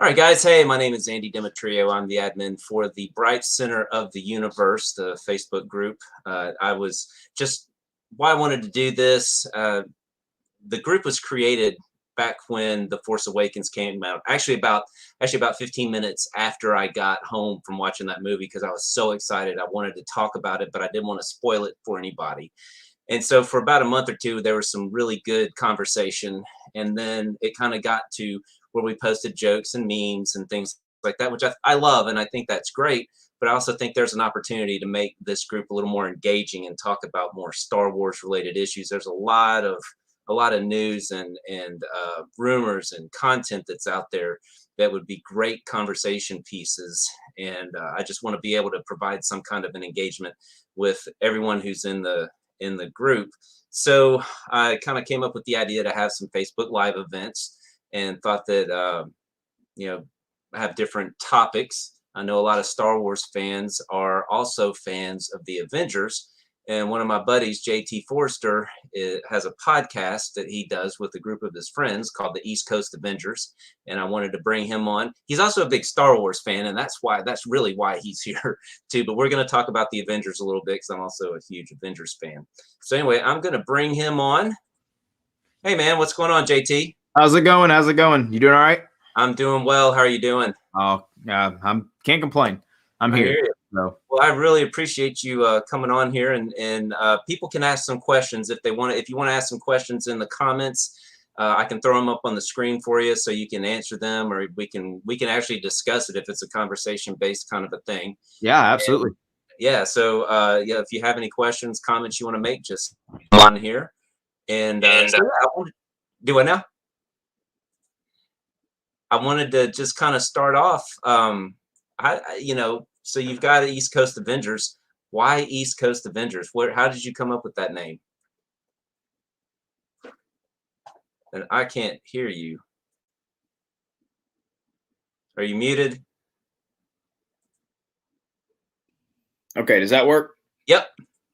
All right, guys. Hey, my name is ANDe Demetriou. I'm the admin for the Bright Center of the Universe, the Facebook group. I was just why I wanted to do this. The group was created back when The Force Awakens came out. Actually about 15 minutes after I got home from watching that movie, because I was so excited. I wanted to talk about it, but I didn't want to spoil it for anybody. And so for about a month or two, there was some really good conversation. And then it kind of got to where we posted jokes and memes and things like that, which I love. And I think that's great. But I also think there's an opportunity to make this group a little more engaging and talk about more Star Wars related issues. There's a lot of news and rumors and content that's out there that would be great conversation pieces. And I just want to be able to provide some kind of an engagement with everyone who's in the group. So I kind of came up with the idea to have some Facebook Live events, and thought that have different topics. I know a lot of Star Wars fans are also fans of the Avengers, and one of my buddies, Jt Forrester, has a podcast that he does with a group of his friends called the East Coast Avengers, and I wanted to bring him on. He's also a big Star Wars fan, and that's really why he's here too. But we're going to talk about the Avengers a little bit, because I'm also a huge Avengers fan. So anyway, I'm going to bring him on. Hey man, what's going on, JT? How's it going? You doing all right? I'm doing well. How are you doing? Oh, yeah, can't complain. I'm here. So. Well, I really appreciate you coming on here, and people can ask some questions if they want to. If you want to ask some questions in the comments, I can throw them up on the screen for you so you can answer them, or we can actually discuss it if it's a conversation based kind of a thing. Yeah, absolutely. And, yeah. So if you have any questions, comments you want to make, just on here. And do it now. I wanted to just kind of start off. So you've got East Coast Avengers. Why East Coast Avengers? How did you come up with that name? And I can't hear you. Are you muted? Okay, does that work? Yep.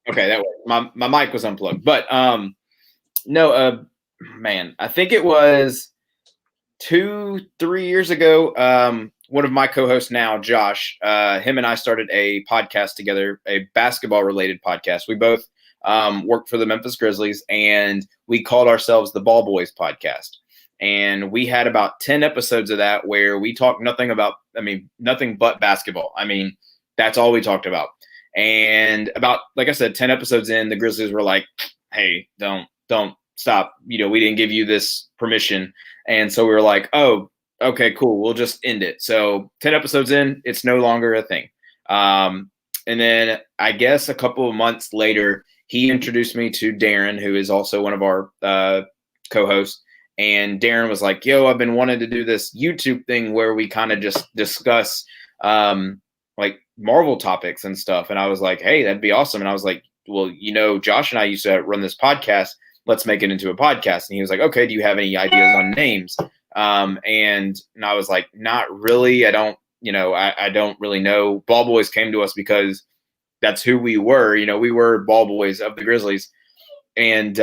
Okay, that worked. My mic was unplugged. But man, I think it was 2-3 years ago. One of my co-hosts now, Josh, him and I started a podcast together, a basketball related podcast. We both worked for the Memphis Grizzlies, and we called ourselves the Ball Boys Podcast. And we had about 10 episodes of that where we talked nothing but basketball. I mean, that's all we talked about. And about, like I said, 10 episodes in, the Grizzlies were like, hey, don't stop. We didn't give you this permission. And so we were like, oh, okay, cool. We'll just end it. So 10 episodes in, it's no longer a thing. And then I guess a couple of months later, he introduced me to Darren, who is also one of our co-hosts. And Darren was like, yo, I've been wanting to do this YouTube thing where we kind of just discuss like Marvel topics and stuff. And I was like, hey, that'd be awesome. And I was like, well, Josh and I used to run this podcast. Let's make it into a podcast. And he was like, okay, do you have any ideas on names? And I was like, not really. I don't really know. Ball Boys came to us because that's who we were. We were Ball Boys of the Grizzlies. And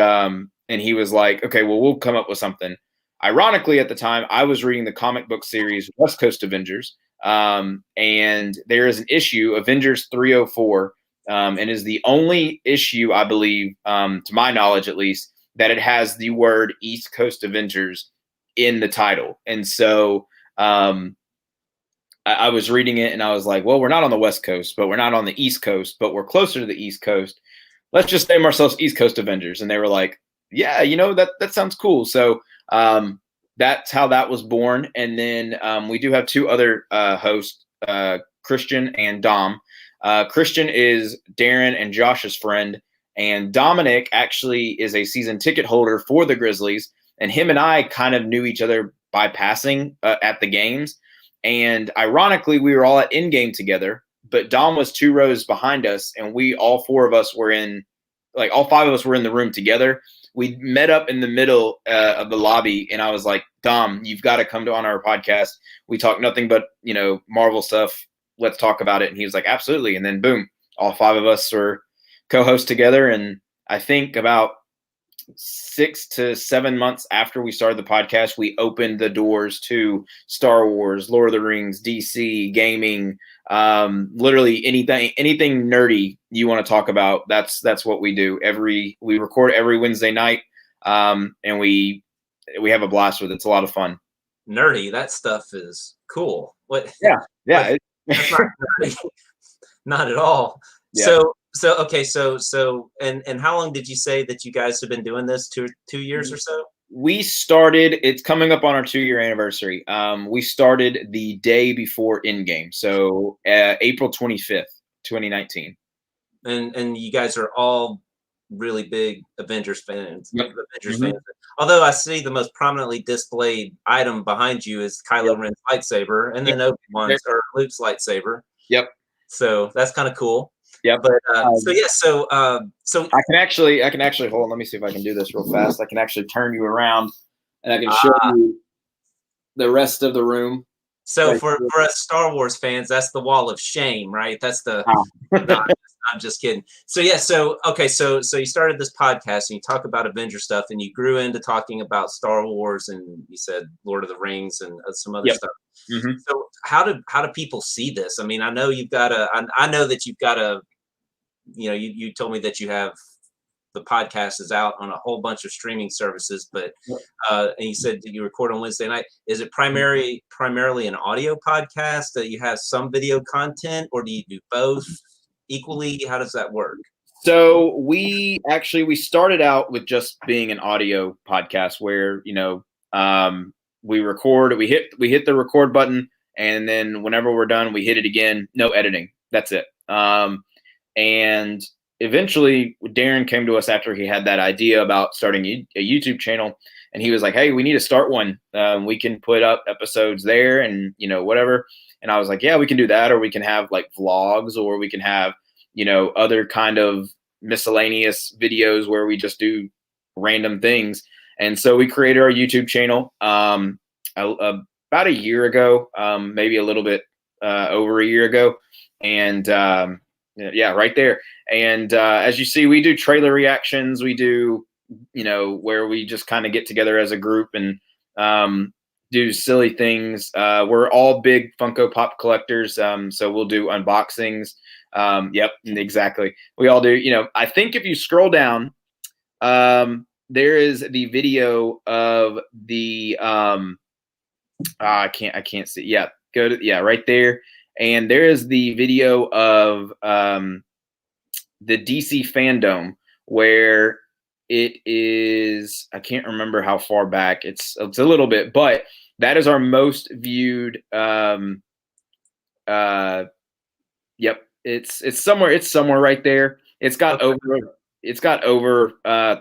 he was like, okay, well, we'll come up with something. Ironically, at the time, I was reading the comic book series West Coast Avengers. And there is an issue, Avengers 304, and is the only issue, I believe, to my knowledge at least, that it has the word East Coast Avengers in the title. And so I was reading it and I was like, well, we're not on the West Coast, but we're not on the East Coast, but we're closer to the East Coast. Let's just name ourselves East Coast Avengers. And they were like, yeah, that sounds cool. So that's how that was born. And then we do have two other hosts, Christian and Dom. Christian is Darren and Josh's friend. And Dominic actually is a season ticket holder for the Grizzlies. And him and I kind of knew each other by passing at the games. And ironically, we were all at in-game together. But Dom was 2 rows behind us. And all 5 of us were in the room together. We met up in the middle of the lobby. And I was like, Dom, you've got to come on our podcast. We talk nothing but, Marvel stuff. Let's talk about it. And he was like, absolutely. And then boom, all 5 of us were co-host together. And I think about 6 to 7 months after we started the podcast, we opened the doors to Star Wars, Lord of the Rings, DC, gaming, literally anything nerdy you want to talk about. That's what we do. We record every Wednesday night, and we have a blast with it. It's a lot of fun. Nerdy, that stuff is cool. What? Yeah. That's not nerdy. Not at all. Yeah. So and how long did you say that you guys have been doing this? 2 years or so? We started, it's coming up on our 2-year anniversary. We started the day before Endgame, so April 25th, 2019. And you guys are all really big Avengers fans. Yep. Fans. Although I see the most prominently displayed item behind you is Kylo Ren's lightsaber, and then Obi-Wan's or Luke's lightsaber. Yep. So that's kind of cool. Yeah, but so I can actually hold on. Let me see if I can do this real fast. I can actually turn you around, and I can show you the rest of the room. So right for us Star Wars fans, that's the wall of shame, right? That's the. I'm just kidding. So yeah, so you started this podcast and you talk about Avenger stuff, and you grew into talking about Star Wars, and you said Lord of the Rings and some other stuff. Mm-hmm. So how do people see this? I mean, I know you've got I know that you've got a, you told me that you have the podcast is out on a whole bunch of streaming services, but and you said that you record on Wednesday night. Is it primarily an audio podcast that you have some video content, or do you do both equally? How does that work? So we started out with just being an audio podcast where we record, we hit the record button, and then whenever we're done, we hit it again. No editing. That's it. And eventually Darren came to us after he had that idea about starting a YouTube channel, and he was like, "Hey, we need to start one. We can put up episodes there and, whatever." And I was like, "Yeah, we can do that. Or we can have like vlogs, or we can have, other kind of miscellaneous videos where we just do random things." And so we created our YouTube channel about a year ago, maybe a little bit over a year ago. And yeah, right there. And as you see, we do trailer reactions. We do, where we just kind of get together as a group and do silly things. We're all big Funko Pop collectors, so we'll do unboxings. Yep, exactly. We all do. I think if you scroll down, there is the video of the I can't see. Yeah, right there. And there is the video of the DC fandom, where it is, I can't remember how far back. It's a little bit, but that is our most viewed. Yep, it's somewhere right there. It's got over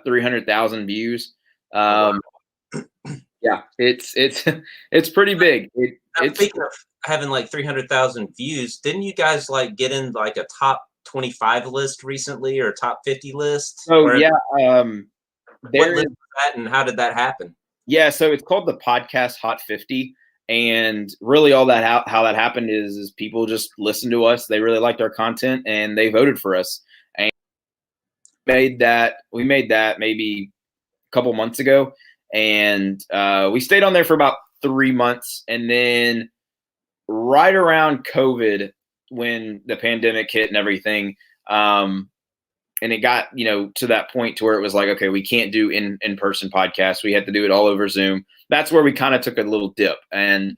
300,000 views. Yeah, it's pretty big. Speaking of having like 300,000 views, didn't you guys like get in like a top 25 list recently, or top 50 list? Oh yeah. What list was that, and how did that happen? Yeah, so it's called the Podcast Hot 50, and really all that how that happened is people just listened to us. They really liked our content, and they voted for us. And we made that maybe a couple months ago, and we stayed on there for about 3 months, and then right around COVID, when the pandemic hit and everything, and it got to that point to where it was like, okay, we can't do in-person podcasts. We had to do it all over Zoom. That's where we kind of took a little dip, and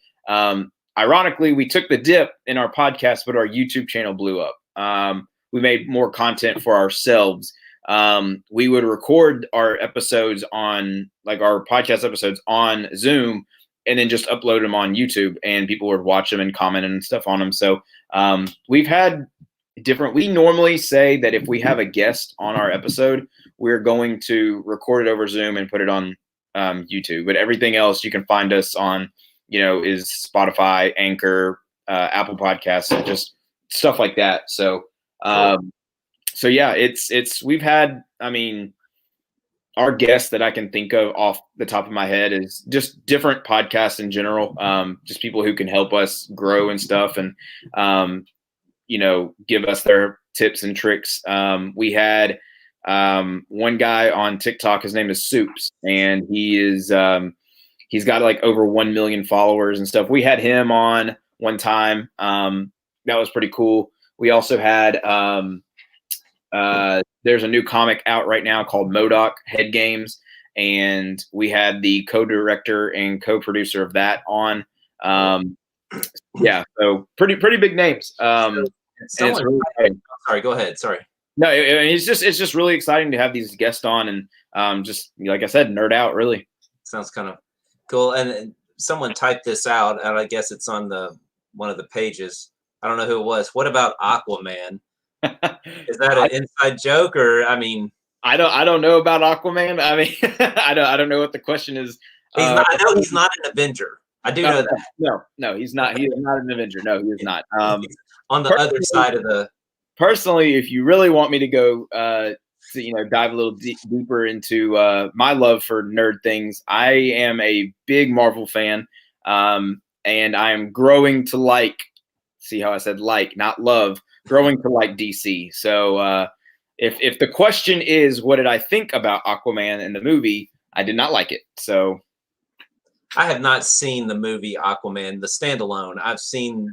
ironically, we took the dip in our podcast, but our YouTube channel blew up. We made more content for ourselves. We would record our episodes on, like our podcast episodes, on Zoom, and then just upload them on YouTube, and people would watch them and comment and stuff on them. So we've had we normally say that if we have a guest on our episode, we're going to record it over Zoom and put it on YouTube. But everything else you can find us on, is Spotify, Anchor, Apple Podcasts, just stuff like that. So so yeah, we've had, our guests that I can think of off the top of my head is just different podcasts in general, just people who can help us grow and stuff, and give us their tips and tricks. We had One guy on TikTok, his name is Soups, and he's got like over 1 million followers and stuff. We had him on one time. That was pretty cool. We also had there's a new comic out right now called MODOK Head Games, and we had the co-director and co-producer of that on. Yeah, so pretty big names. And it's really exciting. Sorry, go ahead. Sorry. No, it's just really exciting to have these guests on and just like I said, nerd out. Really sounds kind of cool. And someone typed this out, and I guess it's on one of the pages. I don't know who it was. What about Aquaman? Is that an inside joke, or I mean? I don't know about Aquaman. I mean, I don't know what the question is. I know he's not an Avenger. I do know that. No, he's not. He is not an Avenger. No, he is not. On the other side of the. Personally, if you really want me to go, dive a little deeper into my love for nerd things, I am a big Marvel fan, and I am growing to like. See how I said like, not love. Growing to like DC. So if the question is, what did I think about Aquaman in the movie? I did not like it. So I have not seen the movie Aquaman, the standalone. I've seen,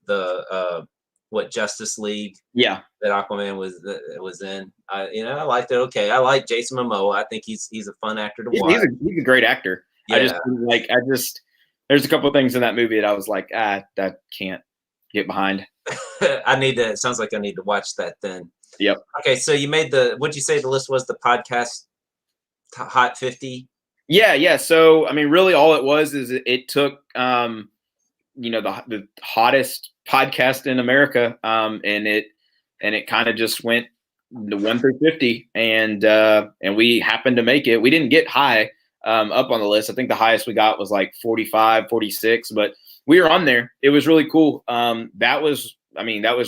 the what Justice League. Yeah, that Aquaman was in. I liked it. Okay, I like Jason Momoa. I think he's a fun actor to watch. He's a great actor. Yeah. There's a couple of things in that movie that I was like, that can't get behind. It sounds like I need to watch that then. Yep. Okay, so you made what'd you say the list was? The podcast Hot 50? Yeah. So, I mean, really all it was is it took, the hottest podcast in America, and it kind of just went to 1 through 50, and we happened to make it. We didn't get high up on the list. I think the highest we got was like 45, 46, but we were on there. It was really cool. That was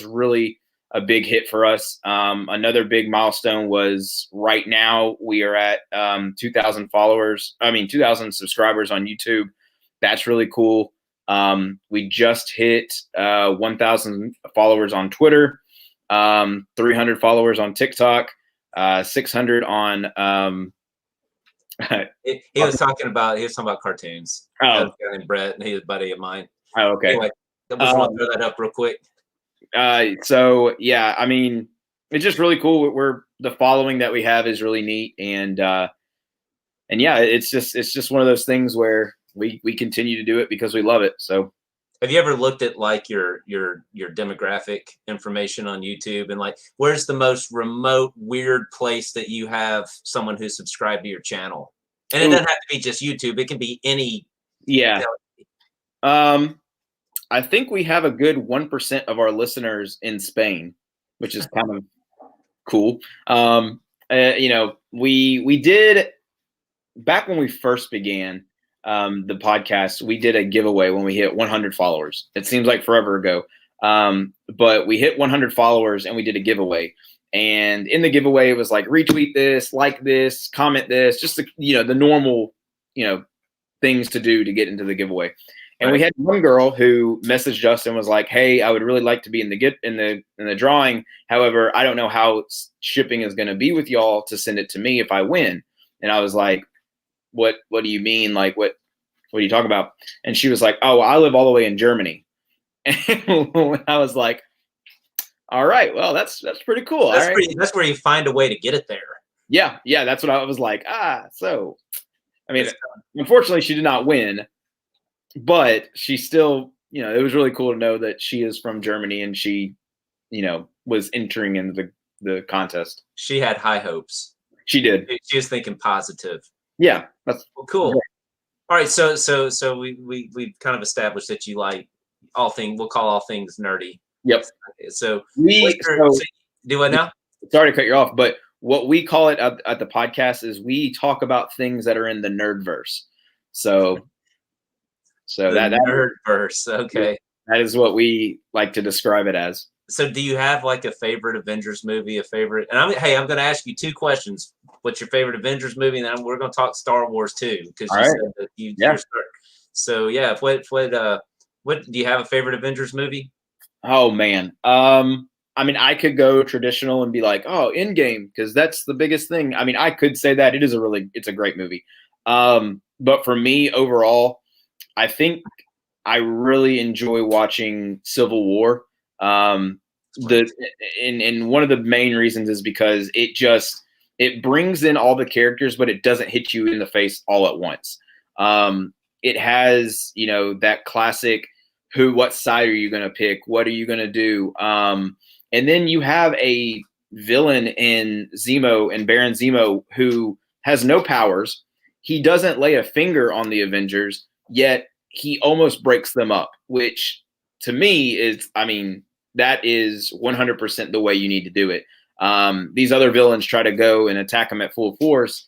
really a big hit for us. Another big milestone was right now we are at 2,000 subscribers on YouTube. That's really cool. We just hit 1,000 followers on Twitter, 300 followers on TikTok, 600 on. He was talking about cartoons. Oh, a guy named Brett, and he's a buddy of mine. Oh, okay. Anyway, I just want to throw that up real quick. So yeah, I mean, it's just really cool. The following that we have is really neat, and yeah, it's just one of those things where we continue to do it because we love it. So, have you ever looked at like your demographic information on YouTube and like where's the most remote weird place that you have someone who's subscribed to your channel? And it doesn't have to be just YouTube. It can be any. Yeah. I think we have a good 1% of our listeners in Spain, which is kind of cool. We did back when we first began the podcast, we did a giveaway when we hit 100 followers. It seems like forever ago. But we hit 100 followers and we did a giveaway. And in the giveaway, it was like retweet this, like this, comment this, just the normal, things to do to get into the giveaway. And we had one girl who messaged us and was like, "Hey, I would really like to be in the drawing. However, I don't know how shipping is going to be with y'all to send it to me if I win." And I was like, "What do you mean? Like, what are you talking about?" And she was like, "Oh, I live all the way in Germany." And I was like, "All right, well, that's pretty cool. That's where you find a way to get it there." Yeah, that's what I was like. So, I mean, unfortunately, she did not win. But she still, it was really cool to know that she is from Germany and she, was entering into the contest. She had high hopes. She did. She was thinking positive. Yeah, that's cool. Great. All right, so we've kind of established that you like we'll call all things nerdy. Yep. So do I now? Sorry to cut you off, but what we call it at the podcast is we talk about things that are in the nerdverse. So that nerdverse, okay. That is what we like to describe it as. So do you have like a favorite Avengers movie, a favorite? And I'm going to ask you two questions. What's your favorite Avengers movie? And then we're going to talk Star Wars too, because you said that you're so yeah. What do you have a favorite Avengers movie? Oh man, I I mean, I could go traditional and be like, oh, Endgame, because that's the biggest thing. I mean, I could say that it's a great movie. But for me overall, I think I really enjoy watching Civil War. The and one of the main reasons is because it brings in all the characters, but it doesn't hit you in the face all at once. It has, that classic, what side are you going to pick? What are you going to do? And then you have a villain in Zemo and Baron Zemo who has no powers. He doesn't lay a finger on the Avengers, yet he almost breaks them up, which to me is, I mean, that is 100% the way you need to do it. These other villains try to go and attack them at full force,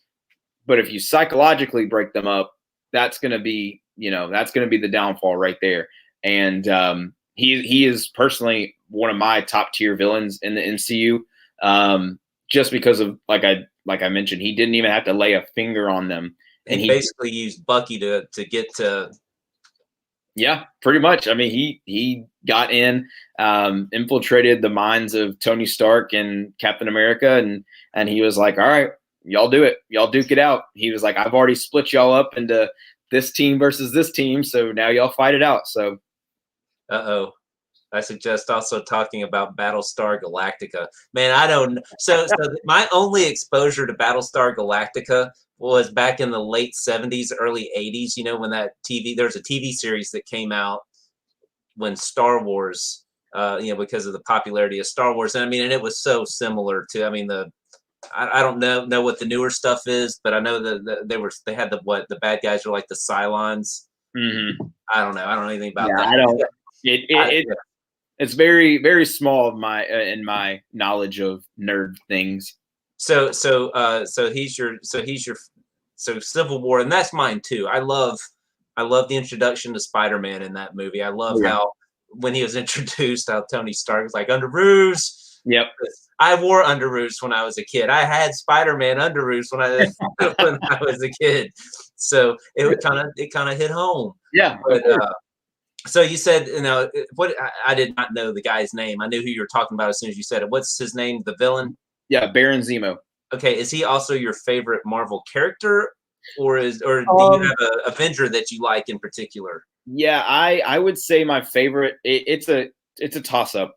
but if you psychologically break them up, that's going to be, the downfall right there. And he is personally one of my top tier villains in the MCU, just because of like I mentioned, he didn't even have to lay a finger on them, and he basically used Bucky to get to. Yeah, pretty much. I mean, he got in, infiltrated the minds of Tony Stark and Captain America, and he was like, "All right, y'all do it. Y'all duke it out." He was like, "I've already split y'all up into this team versus this team, so now y'all fight it out." So, I suggest also talking about Battlestar Galactica. Man, I don't. So my only exposure to Battlestar Galactica was back in the late 70s, early 80s, when there's a TV series that came out when Star Wars, because of the popularity of Star Wars. And I mean, and it was so similar to, I mean, I don't know what the newer stuff is, but I know that they had the bad guys are like the Cylons. Mm-hmm. I don't know. I don't know anything about that. I don't. It's very, very small of in my knowledge of nerd things. So Civil War, and that's mine too. I love the introduction to Spider-Man in that movie. I love how when he was introduced, how Tony Stark was like underoos. Yep. I wore underoos when I was a kid. I had Spider-Man underoos when I was a kid. So it kind of hit home. Yeah. But so you said, what I did not know the guy's name. I knew who you were talking about as soon as you said it. What's his name? The villain? Yeah, Baron Zemo. Okay, is he also your favorite Marvel character, or do you have an Avenger that you like in particular? Yeah, I would say my favorite. It's a toss up.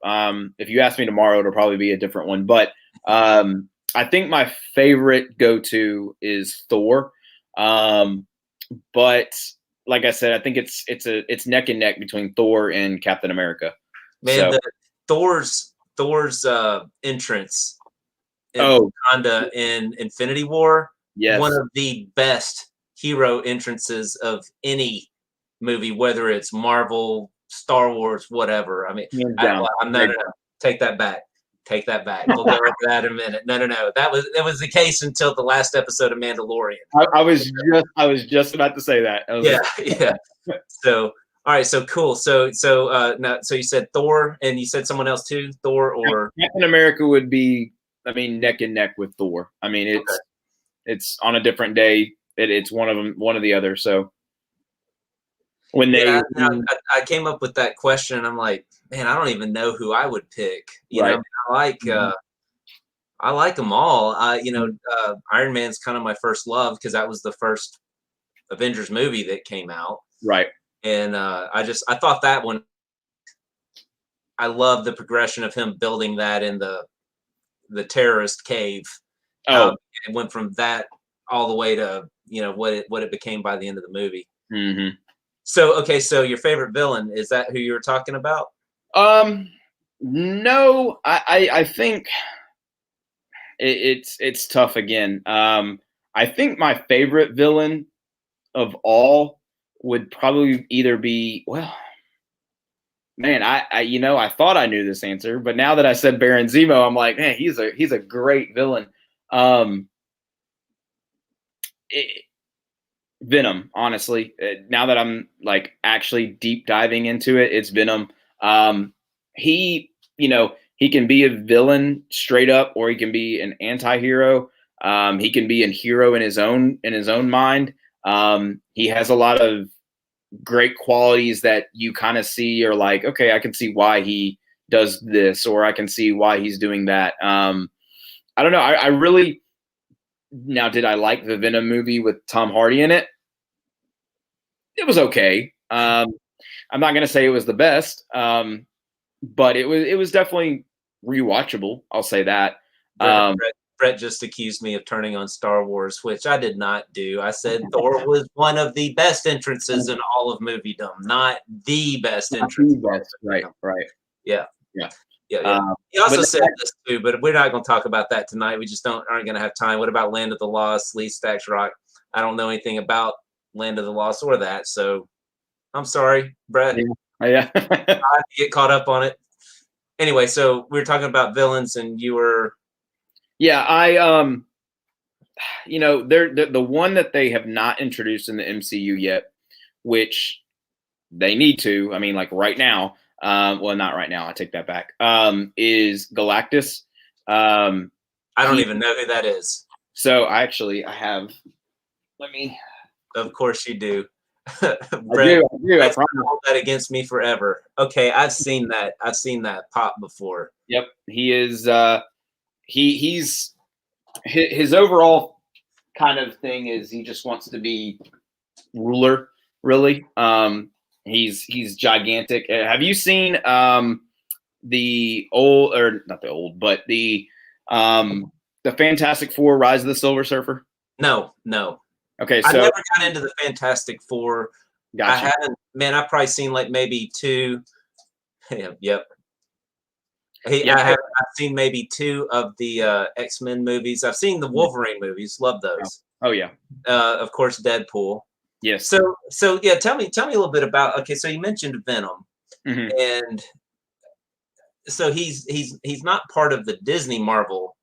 If you ask me tomorrow, it'll probably be a different one. But I think my favorite go to is Thor. But like I said, I think it's neck and neck between Thor and Captain America. Man, Thor's entrance. Wakanda in Infinity War. Yes. One of the best hero entrances of any movie, whether it's Marvel, Star Wars, whatever. I mean, I'm not. Take that back. Take that back. We'll go over that in a minute. No. That was the case until the last episode of Mandalorian. I was just about to say that. Yeah. So, all right. So cool. So you said Thor, and you said someone else too. Thor or Captain America would be. I mean, neck and neck with Thor. I mean, it's on a different day. It's one of them, one or the other. So when I came up with that question, and I'm like, man, I don't even know who I would pick. I like them all. Iron Man's kind of my first love because that was the first Avengers movie that came out. Right. And I thought that one. I love the progression of him building that in the terrorist cave. It went from that all the way to what it became by the end of the movie. Mm-hmm. So your favorite villain, is that who you were talking about? No, I think it's tough again. I think my favorite villain of all would probably either be, well, man, I thought I knew this answer, but now that I said Baron Zemo, I'm like, man, he's a great villain. Venom, honestly. Now that I'm like actually deep diving into it, it's Venom. He can be a villain straight up, or he can be an anti-hero. He can be a hero in his own mind. He has a lot of great qualities that you kind of see are like, okay, I can see why he does this, or I can see why he's doing that. I don't know. I really, now, did I like the Venom movie with Tom Hardy in it? It was okay. I'm not going to say it was the best, but it was definitely rewatchable. I'll say that. Brett just accused me of turning on Star Wars, which I did not do. I said Thor was one of the best entrances in all of moviedom, not the best entrance. Right. Yeah. Yeah. He also said this too, but we're not going to talk about that tonight. We just aren't going to have time. What about Land of the Lost, Lee Stacks Rock? I don't know anything about Land of the Lost or that, so I'm sorry, Brett. Yeah. I have to get caught up on it. Anyway, so we were talking about villains, and you were. Yeah, they're the one that they have not introduced in the MCU yet, which they need to. I mean, like right now. Well, not right now. I take that back. Is Galactus? I don't even know who that is. So I have. Let me. Of course you do. Brett, I do. That's hold that against me forever. Okay, I've seen that. I've seen that pop before. Yep, he is. He's his overall kind of thing is he just wants to be ruler. Really. He's gigantic. Have you seen the old, or not the old, but the Fantastic Four: Rise of the Silver Surfer? No. Okay, so I never got into the Fantastic Four. Gotcha. I haven't. Man, I've probably seen like maybe two. Yep. I've seen maybe two of the X-Men movies. I've seen the Wolverine movies. Love those. Oh yeah. Of course, Deadpool. Yes. So yeah, tell me a little bit about. Okay, so you mentioned Venom, and so he's not part of the Disney Marvel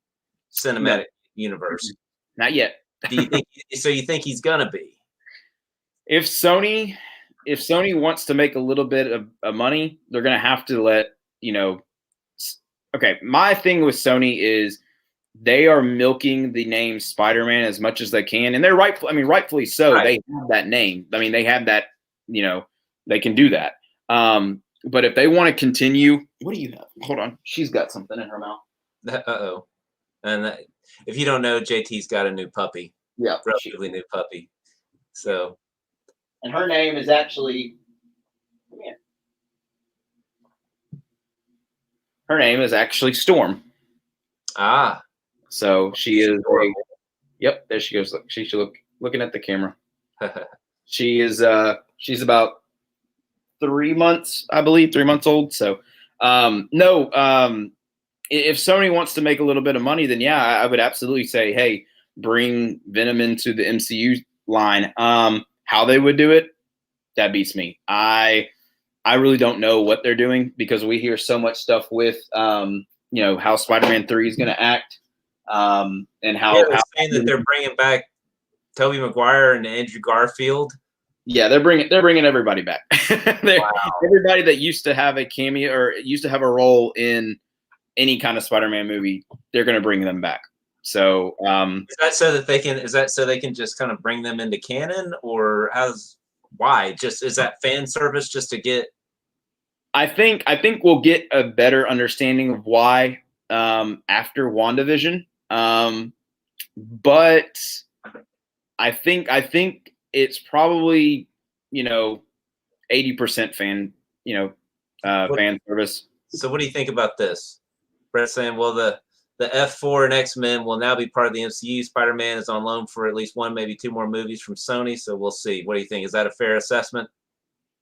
cinematic universe. Not yet. Do you think? So you think he's gonna be? If Sony wants to make a little bit of money, they're gonna have to let Okay, my thing with Sony is they are milking the name Spider-Man as much as they can, and they're rightfully so. Right. They have that name. I mean, they have that. They can do that. But if they want to continue, what do you have? Hold on, she's got something in her mouth. Uh-oh. And if you don't know, JT's got a new puppy. Yeah, relatively new puppy. So, and her name is actually. Come here. Her name is actually Storm. Ah. So she is. Yep, there she goes. Look, she should looking at the camera. She is. She's about 3 months, I believe, 3 months old. So, no. If Sony wants to make a little bit of money, then yeah, I would absolutely say, hey, bring Venom into the MCU line. How they would do it, that beats me. I really don't know what they're doing because we hear so much stuff with, how Spider-Man 3 is going to act, and how they're saying that they're bringing back Tobey Maguire and Andrew Garfield. Yeah, they're bringing everybody back. Wow. Everybody that used to have a cameo or used to have a role in any kind of Spider-Man movie, they're going to bring them back. So, is that so they can just kind of bring them into canon, or why? Just is that fan service just to get? I think we'll get a better understanding of why after WandaVision. But I think it's probably 80% fan fan service. So what do you think about this? Brett saying, well, the F4 and X-Men will now be part of the MCU. Spider-Man is on loan for at least one, maybe two more movies from Sony. So we'll see. What do you think? Is that a fair assessment?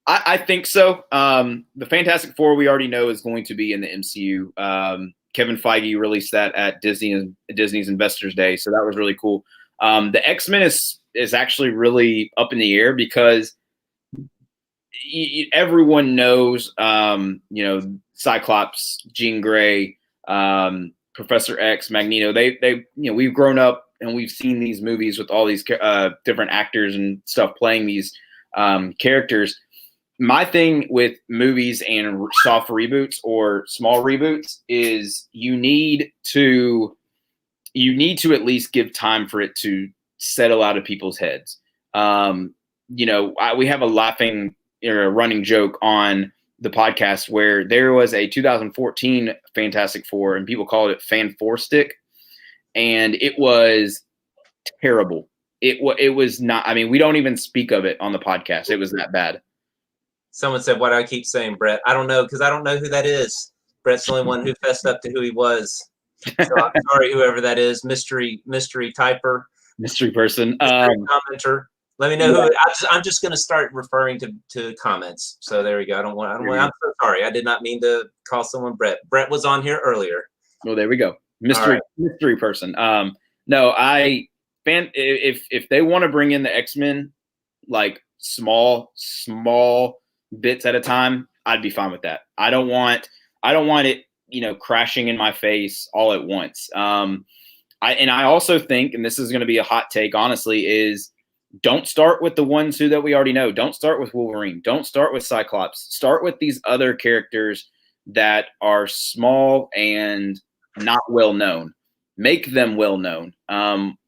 I think so. The Fantastic Four we already know is going to be in the MCU. Kevin Feige released that at Disney's Investors Day, so that was really cool. The X-Men is actually really up in the air because everyone knows, Cyclops, Jean Grey, Professor X, Magneto. We've grown up and we've seen these movies with all these different actors and stuff playing these characters. My thing with movies and soft reboots or small reboots is you need to at least give time for it to settle out of people's heads. We have a running joke on the podcast where there was a 2014 Fantastic Four, and people called it Fan Four Stick, and it was terrible. It was not. I mean, we don't even speak of it on the podcast. It was that bad. Someone said, "Why do I keep saying Brett?" I don't know, because I don't know who that is. Brett's the only one who fessed up to who he was. So I'm sorry, whoever that is, mystery typer, mystery person, commenter. Let me know who. I'm just going to start referring to comments. So there we go. I don't want. I'm so sorry. I did not mean to call someone Brett. Brett was on here earlier. Well, there we go. Mystery person. No, if they want to bring in the X-Men, like small bits at a time, I'd be fine with that. I don't want it, crashing in my face all at once. I also think, and this is going to be a hot take, honestly, is don't start with the ones that we already know. Don't start with Wolverine. Don't start with Cyclops. Start with these other characters that are small and not well known. Make them well known.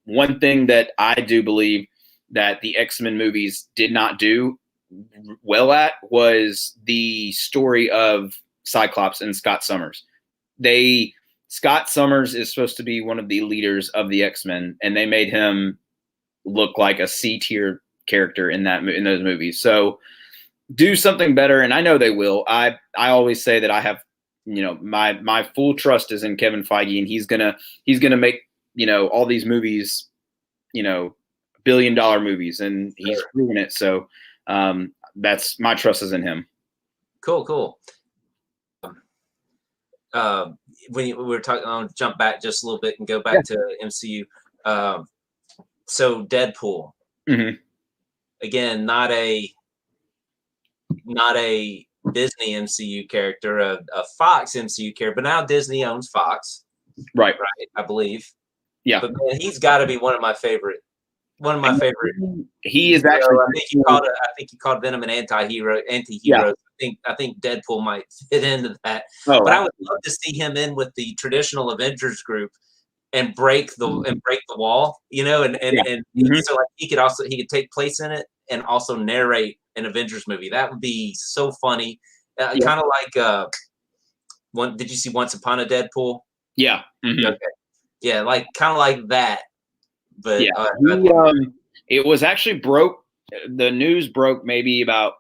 One thing that I do believe that the X-Men movies did not do well at was the story of Cyclops and Scott Summers. Scott Summers is supposed to be one of the leaders of the X-Men, and they made him look like a C-tier character in those movies. So do something better, and I know they will. I always say that I have, my full trust is in Kevin Feige, and he's gonna make, all these movies, $1 billion movies, and he's proven it. So that's my trust is in him. Cool. When we were talking, I'll jump back just a little bit and go back to MCU. So Deadpool, again, not a Disney MCU character, a Fox MCU character, but now Disney owns Fox, right? I believe. Yeah, but man, he's got to be one of my favorite. He is actually. I think you called Venom an anti-hero. Yeah. I think Deadpool might fit into that. Oh, but I would love to see him in with the traditional Avengers group and break the wall, and so like he could take place in it and also narrate an Avengers movie. That would be so funny. Kind of like did you see Once Upon a Deadpool? Yeah. Mm-hmm. Okay. Yeah, like kind of like that. But it was actually broke. The news broke maybe about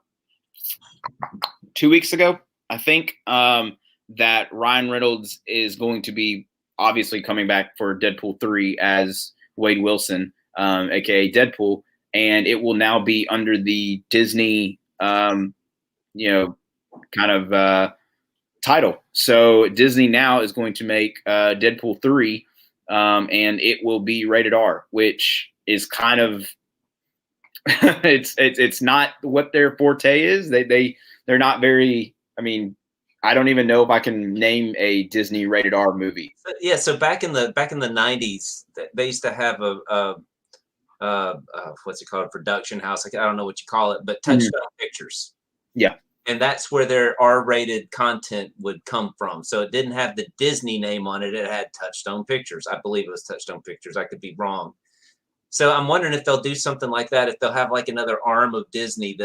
2 weeks ago, I think, that Ryan Reynolds is going to be obviously coming back for Deadpool 3 as Wade Wilson, aka Deadpool, and it will now be under the Disney, kind of title. So Disney now is going to make Deadpool 3, and it will be rated R, which is kind of it's not what their forte is. They're not very. I mean, I don't even know if I can name a Disney rated R movie. Yeah, so back in the 90s, they used to have a what's it called, a production house. Like, I don't know what you call it, but Touchstone Pictures. Yeah. And that's where their R-rated content would come from. So it didn't have the Disney name on it. It had Touchstone Pictures. I believe it was Touchstone Pictures. I could be wrong. So I'm wondering if they'll do something like that, if they'll have like another arm of Disney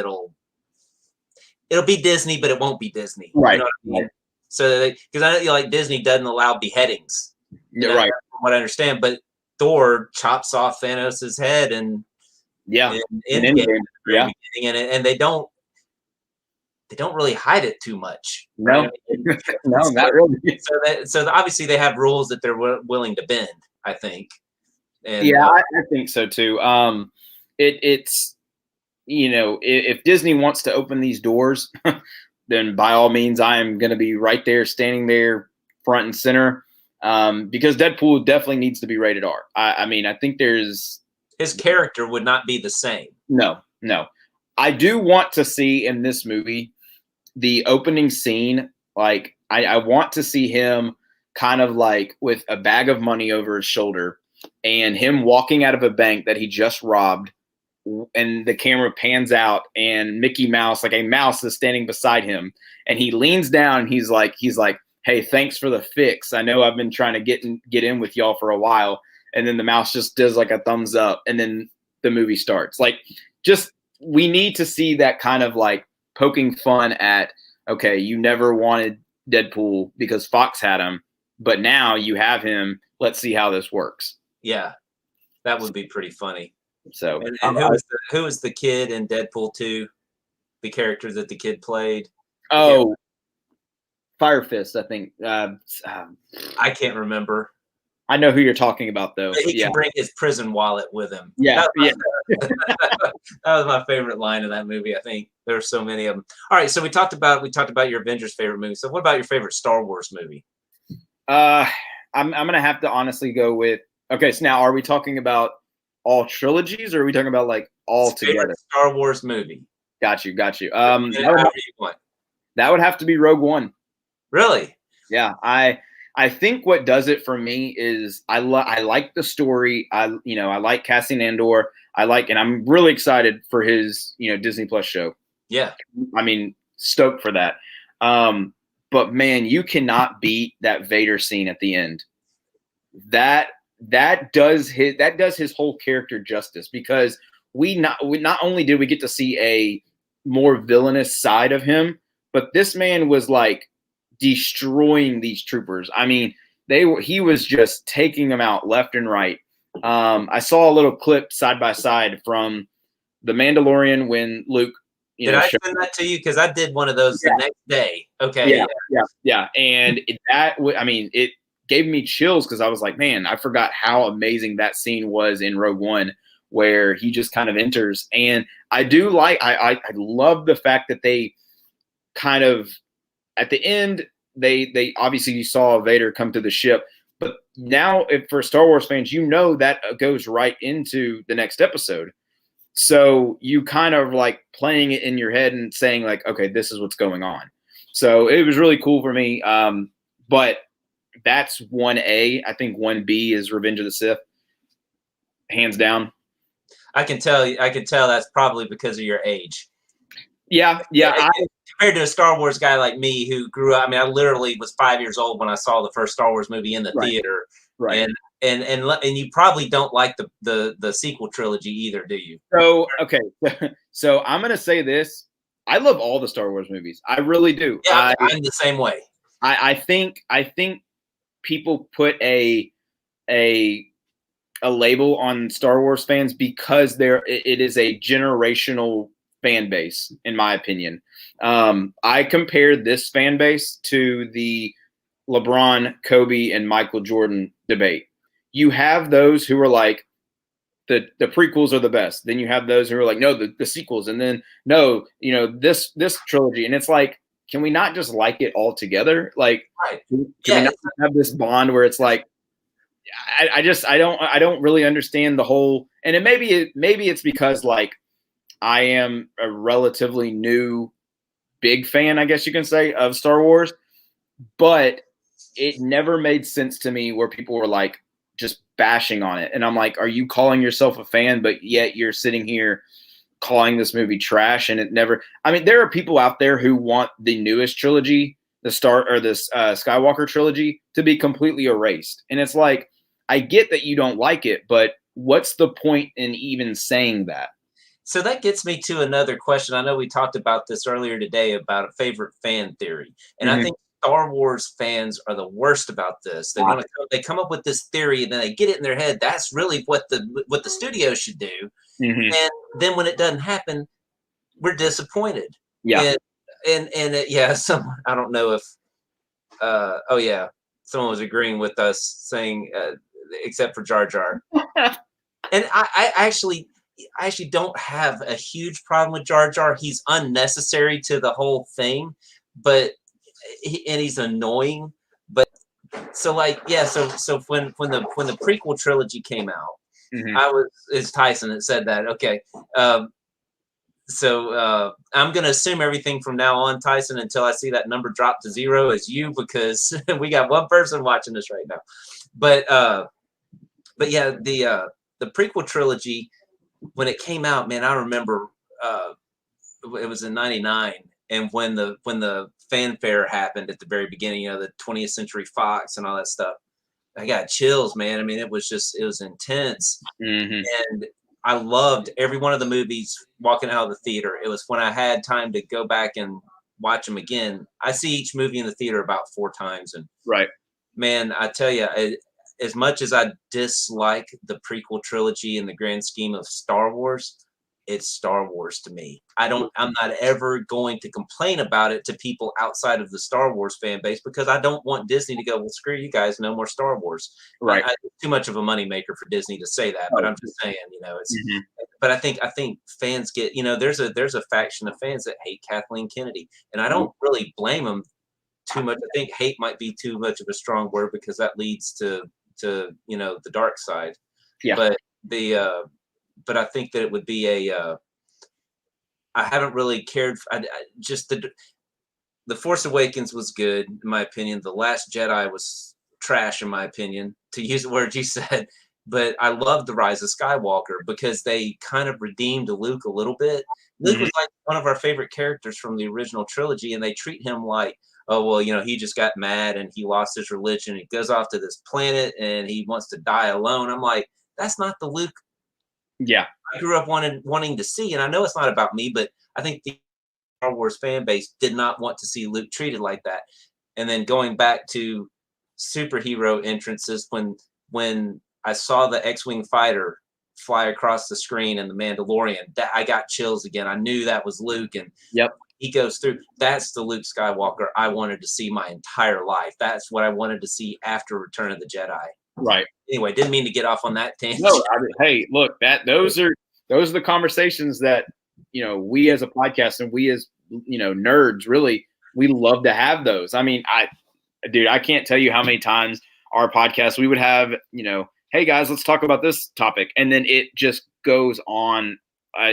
it'll be Disney, but it won't be Disney. Right. You know what I mean? So because I know like Disney doesn't allow beheadings. Right. From what I understand, but Thor chops off Thanos' head and and they don't really hide it too much. No, right? no, not really. So obviously they have rules that they're willing to bend, I think. And, I think so too. It's if Disney wants to open these doors, then by all means, I am going to be right there, standing there, front and center, because Deadpool definitely needs to be rated R. I mean, I think his character would not be the same. No. I do want to see in this movie the opening scene. Like, I want to see him kind of like with a bag of money over his shoulder and him walking out of a bank that he just robbed, and the camera pans out and Mickey Mouse, like a mouse, is standing beside him, and he leans down and he's like, "Hey, thanks for the fix. I know I've been trying to get in with y'all for a while." And then the mouse just does like a thumbs up, and then the movie starts. Like, just we need to see that kind of like poking fun at okay, you never wanted Deadpool because Fox had him, but now you have him. Let's see how this works. Yeah, that would be pretty funny. So, And who was the kid in Deadpool 2? The character that the kid played? Oh, Fire Fist, I think. I can't remember. I know who you're talking about, though. But he can bring his prison wallet with him. Yeah, that was my favorite line of that movie. I think there are so many of them. All right, so we talked about your Avengers favorite movie. So what about your favorite Star Wars movie? I'm gonna have to honestly go with. Okay, so now are we talking about all trilogies, or are we talking about like all together? Star Wars movie. Got you. That would have to be Rogue One. Really? Yeah, I think what does it for me is I like the story. I like Cassian Andor. And I'm really excited for his Disney Plus show. Yeah, I mean, stoked for that. But man, you cannot beat that Vader scene at the end. That does his whole character justice, because we not only did we get to see a more villainous side of him, but this man was like destroying these troopers. I mean, he was just taking them out left and right. I saw a little clip side by side from The Mandalorian when Luke. Did I send that to you? Because I did one of those the next day. Okay. Yeah. And it gave me chills, because I was like, man, I forgot how amazing that scene was in Rogue One, where he just kind of enters. And I love the fact that they kind of, at the end, they obviously, you saw Vader come to the ship, but now for Star Wars fans, that goes right into the next episode. So you kind of like playing it in your head and saying like, okay, this is what's going on. So it was really cool for me. But that's 1A. I think 1B is Revenge of the Sith, hands down. I can tell that's probably because of your age. Yeah. Compared to a Star Wars guy like me who grew up, I mean, I literally was 5 years old when I saw the first Star Wars movie in the theater. Right. And you probably don't like the sequel trilogy either, do you? So okay, so I'm gonna say this: I love all the Star Wars movies. I really do. Yeah, I'm the same way. I think people put a label on Star Wars fans because it is a generational fan base, in my opinion. I compared this fan base to the LeBron, Kobe, and Michael Jordan debate. You have those who are like, the prequels are the best. Then you have those who are like, no, the sequels. And then, no, this trilogy. And it's like, can we not just like it all together? Like, can we not have this bond where it's like, I don't really understand the whole, and maybe it's because like I am a relatively new big fan, I guess you can say, of Star Wars, but it never made sense to me where people were like just bashing on it. And I'm like, are you calling yourself a fan, but yet you're sitting here calling this movie trash? And there are people out there who want the newest trilogy, this Skywalker trilogy, to be completely erased. And it's like, I get that you don't like it, but what's the point in even saying that? So that gets me to another question. I know we talked about this earlier today about a favorite fan theory. And I think Star Wars fans are the worst about this. They come up with this theory and then they get it in their head. That's really what the studio should do. And then when it doesn't happen, we're disappointed. Yeah. Someone, I don't know if someone was agreeing with us saying except for Jar Jar. And I actually don't have a huge problem with Jar Jar. He's unnecessary to the whole thing, but he's annoying. But so when the prequel trilogy came out, it's Tyson that said that. Okay. So I'm going to assume everything from now on, Tyson, until I see that number drop to 0 is you, because we got one person watching this right now. But yeah, the prequel trilogy, when it came out, man, I remember it was in '99, and when the fanfare happened at the very beginning, the 20th Century Fox and all that stuff, I got chills, man. I mean, it was intense, and I loved every one of the movies walking out of the theater. It was when I had time to go back and watch them again. I see each movie in the theater about 4 times, and Right. man, I tell you, as much as I dislike the prequel trilogy in the grand scheme of Star Wars, it's Star Wars to me. I'm not ever going to complain about it to people outside of the Star Wars fan base, because I don't want Disney to go, well, screw you guys, no more Star Wars. Right. It's too much of a moneymaker for Disney to say that, but I'm just saying, it's. Mhm. But I think fans get, there's a faction of fans that hate Kathleen Kennedy, and I don't really blame them too much. I think hate might be too much of a strong word, because that leads to the dark side. Yeah. But but I think that it would be I haven't really cared. Just the Force Awakens was good in my opinion. The Last Jedi was trash in my opinion, to use the word you said. But I loved The Rise of Skywalker, because they kind of redeemed Luke a little bit. Luke was like one of our favorite characters from the original trilogy, and they treat him like, oh, well, he just got mad and he lost his religion. He goes off to this planet and he wants to die alone. I'm like, that's not the Luke I grew up wanting to see. And I know it's not about me, but I think the Star Wars fan base did not want to see Luke treated like that. And then going back to superhero entrances, when I saw the X-Wing fighter fly across the screen in The Mandalorian, that I got chills again. I knew that was Luke, and he goes through. That's the Luke Skywalker I wanted to see my entire life. That's what I wanted to see after Return of the Jedi. Right. Anyway, didn't mean to get off on that tangent. No, hey, look, those are the conversations that we as a podcast and we as nerds, really, we love to have those. I mean, I can't tell you how many times our podcast we would have, hey guys, let's talk about this topic, and then it just goes on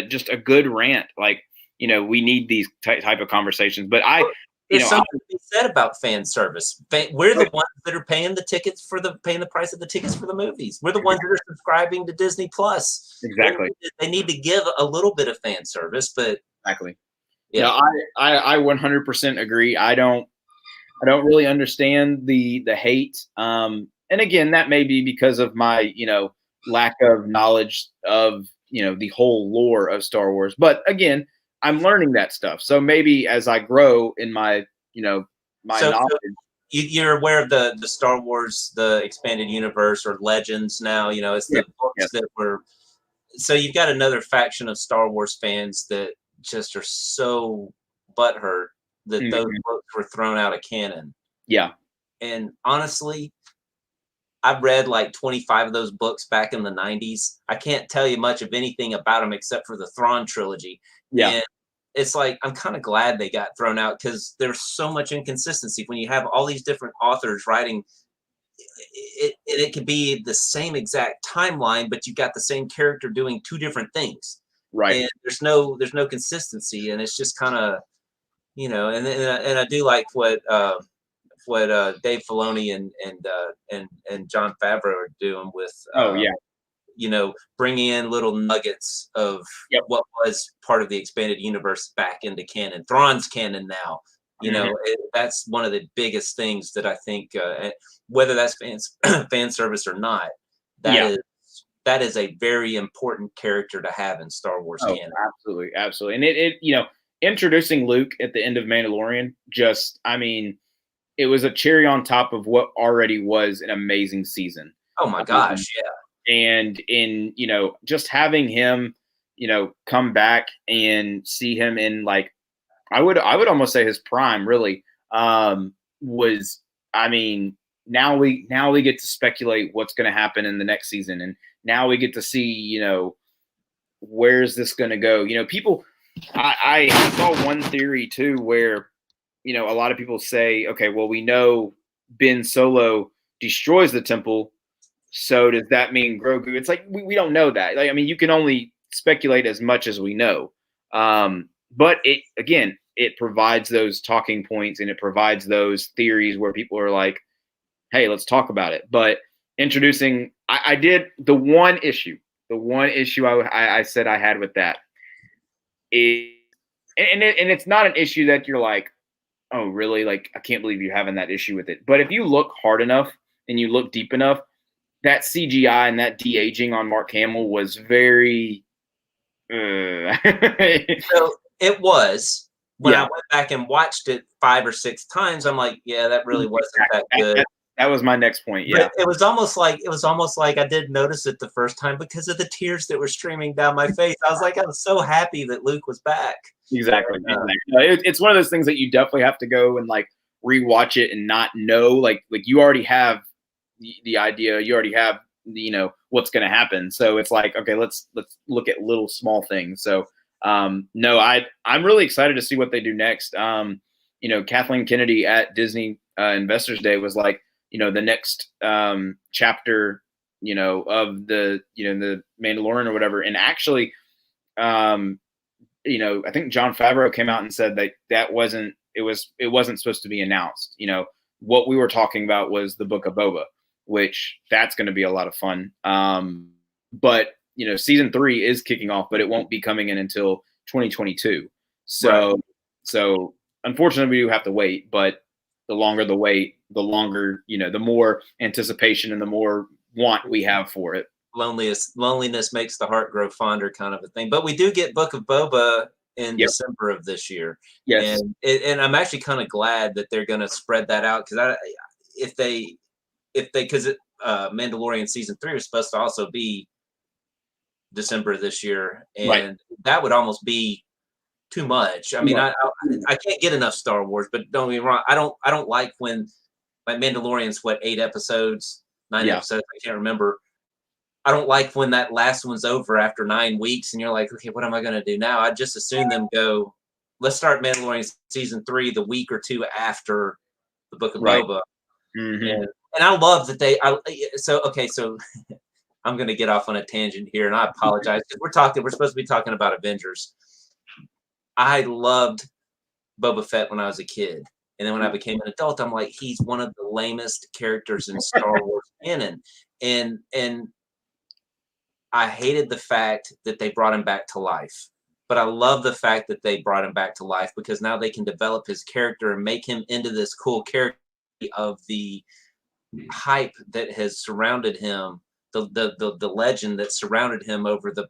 just a good rant. Like, we need these type of conversations. But there's something to be said about fan service. We're the ones that are paying the price of the tickets for the movies. We're the ones that are subscribing to Disney Plus. Exactly. They need to give a little bit of fan service, but exactly. Yeah, no, I 100% agree. I don't really understand the hate. And again, that may be because of my lack of knowledge of the whole lore of Star Wars. But again, I'm learning that stuff. So maybe as I grow in my my knowledge. So you're aware of the Star Wars, the expanded universe, or Legends now. It's the books that were. So you've got another faction of Star Wars fans that just are so butthurt that those books were thrown out of canon. Yeah. And honestly, I've read like 25 of those books back in the 90s. I can't tell you much of anything about them except for the Thrawn trilogy. Yeah. And it's like, I'm kind of glad they got thrown out, because there's so much inconsistency when you have all these different authors writing. It could be the same exact timeline, but you've got the same character doing 2 different things. Right. And there's no consistency, and it's just kind of, and I do like what Dave Filoni and Jon Favreau are doing with bringing in little nuggets of what was part of the expanded universe back into canon. Thrawn's canon now. That's one of the biggest things that I think, whether that's fan service or not, that is a very important character to have in Star Wars canon. Absolutely. And it introducing Luke at the end of Mandalorian, it was a cherry on top of what already was an amazing season. Oh my gosh, yeah. And in, just having him, come back and see him in, like, I would almost say his prime, really, was, now we get to speculate what's going to happen in the next season. And now we get to see, where's this going to go? People, I saw one theory too, where, a lot of people say, okay, well, we know Ben Solo destroys the temple. So does that mean Grogu? It's like, we don't know that. Like, you can only speculate as much as we know. But it provides those talking points, and it provides those theories where people are like, hey, let's talk about it. But introducing, I did the one issue I said I had with that is, and it's not an issue that you're like, oh, really? Like, I can't believe you're having that issue with it. But if you look hard enough and you look deep enough, that CGI and that de-aging on Mark Hamill was very. So it was, when I went back and watched it 5 or 6 times, I'm like, yeah, that really wasn't that good. That was my next point. Yeah, But it was almost like I did notice it the first time because of the tears that were streaming down my face. I was like, I was so happy that Luke was back. exactly. It's one of those things that you definitely have to go and like rewatch it and not know, like you already have the idea, you already have what's going to happen. So it's like, okay, let's look at little small things. So no, I'm really excited to see what they do next. Kathleen Kennedy at Disney Investors Day was like, the next chapter, of the Mandalorian or whatever. And actually, I think Jon Favreau came out and said that wasn't supposed to be announced. What we were talking about was the Book of Boba, which that's going to be a lot of fun. But season 3 is kicking off, but it won't be coming in until 2022. So unfortunately we do have to wait, but the longer the wait, the longer, the more anticipation and the more want we have for it. Loneliness makes the heart grow fonder, kind of a thing. But we do get Book of Boba in December of this year. Yes. And I'm actually kind of glad that they're going to spread that out, because because Mandalorian season 3 was supposed to also be December of this year, and that would almost be too much. I mean, I can't get enough Star Wars, but don't get me wrong, I don't like when, like, Mandalorian's 8 episodes, 9 episodes, I can't remember. I don't like when that last one's over after 9 weeks and you're like, okay, what am I going to do now? I just assume them go, let's start Mandalorian season 3 the week or 2 after the Book of Boba. And I love that so I'm going to get off on a tangent here, and I apologize, because we're supposed to be talking about Avengers. I loved Boba Fett when I was a kid. And then when I became an adult, I'm like, he's one of the lamest characters in Star Wars canon. And I hated the fact that they brought him back to life. But I love the fact that they brought him back to life, because now they can develop his character and make him into this cool character of the hype that has surrounded him, the legend that surrounded him over the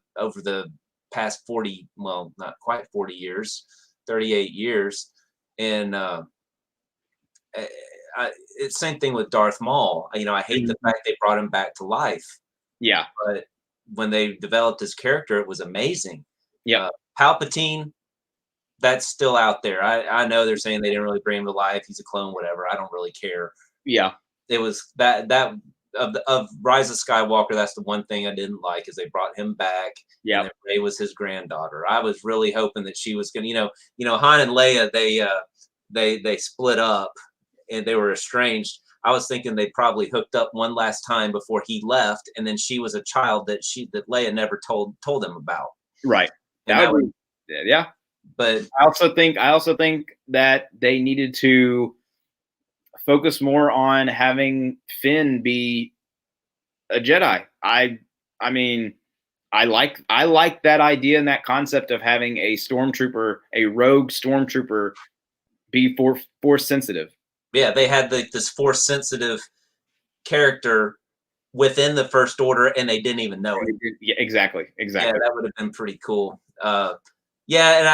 past 40, well, not quite 40 years, 38 years. And it's same thing with Darth Maul. I hate the fact they brought him back to life. Yeah. But when they developed his character, it was amazing. Yeah. Palpatine, that's still out there. I know they're saying they didn't really bring him to life. He's a clone, whatever. I don't really care. Yeah. It was that of Rise of Skywalker. That's the one thing I didn't like, is they brought him back. Yeah. And Rey was his granddaughter. I was really hoping that she was going to, Han and Leia, they split up and they were estranged. I was thinking they probably hooked up one last time before he left, and then she was a child that Leia never told him about. Right. Yeah. But I also think that they needed to focus more on having Finn be a Jedi. I mean, I like that idea and that concept of having a rogue stormtrooper, be force sensitive. Yeah, they had this force sensitive character within the First Order, and they didn't even know it. Yeah, exactly. Yeah, that would have been pretty cool. Yeah, and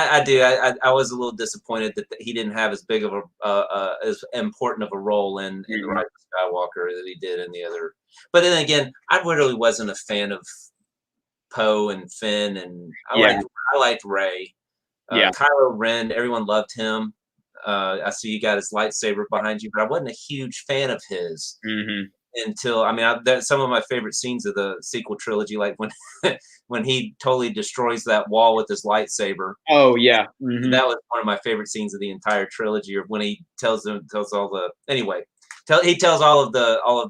I was a little disappointed that he didn't have as big of as important of a role in the Rise of Skywalker that he did in the other. But then again, I really wasn't a fan of Poe and Finn, and I liked Rey. Kylo Ren, everyone loved him. I see you got his lightsaber behind you, but I wasn't a huge fan of his until, some of my favorite scenes of the sequel trilogy, like when he totally destroys that wall with his lightsaber. Oh yeah, that was one of my favorite scenes of the entire trilogy. Or when he tells all of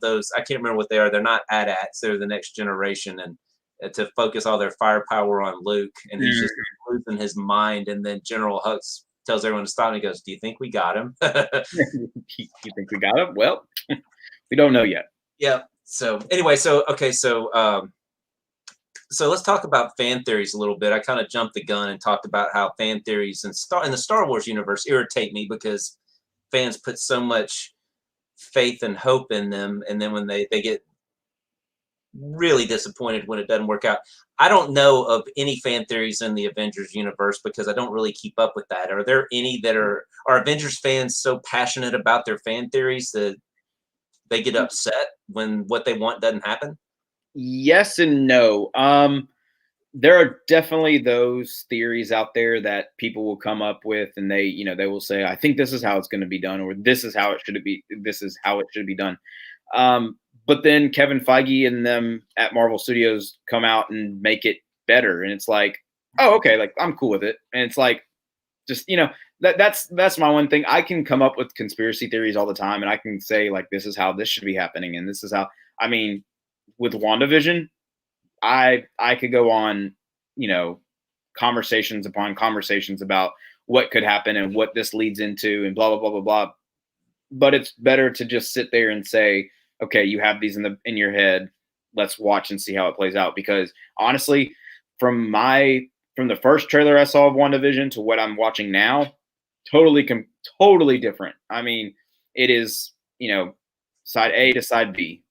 those, I can't remember what they are. They're not AT-ATs. They're the next generation, and to focus all their firepower on Luke, and he's just losing his mind. And then General Hux tells everyone to stop, and he goes, "Do you think we got him?" You think we got him? Well, we don't know yet. Yeah. So anyway, so let's talk about fan theories a little bit. I kind of jumped the gun and talked about how fan theories in the Star Wars universe irritate me, because fans put so much faith and hope in them, and then when they get really disappointed when it doesn't work out. I don't know of any fan theories in the Avengers universe because I don't really keep up with that. Are there any that are Avengers fans so passionate about their fan theories that they get upset when what they want doesn't happen? Yes and no. There are definitely those theories out there that people will come up with, and they will say, "I think this is how it's going to be done," or "This is how it should be. This is how it should be done." But then Kevin Feige and them at Marvel Studios come out and make it better, and it's like, "Oh, okay, like I'm cool with it." And it's like, just that's my one thing. I can come up with conspiracy theories all the time, and I can say like, "This is how this should be happening," and this is how. I mean, with WandaVision, I could go on, conversations upon conversations about what could happen and what this leads into and blah blah blah blah blah. But it's better to just sit there and say, okay, you have these in your head. Let's watch and see how it plays out. Because honestly, from the first trailer I saw of WandaVision to what I'm watching now, totally different. I mean, it is, side A to side B.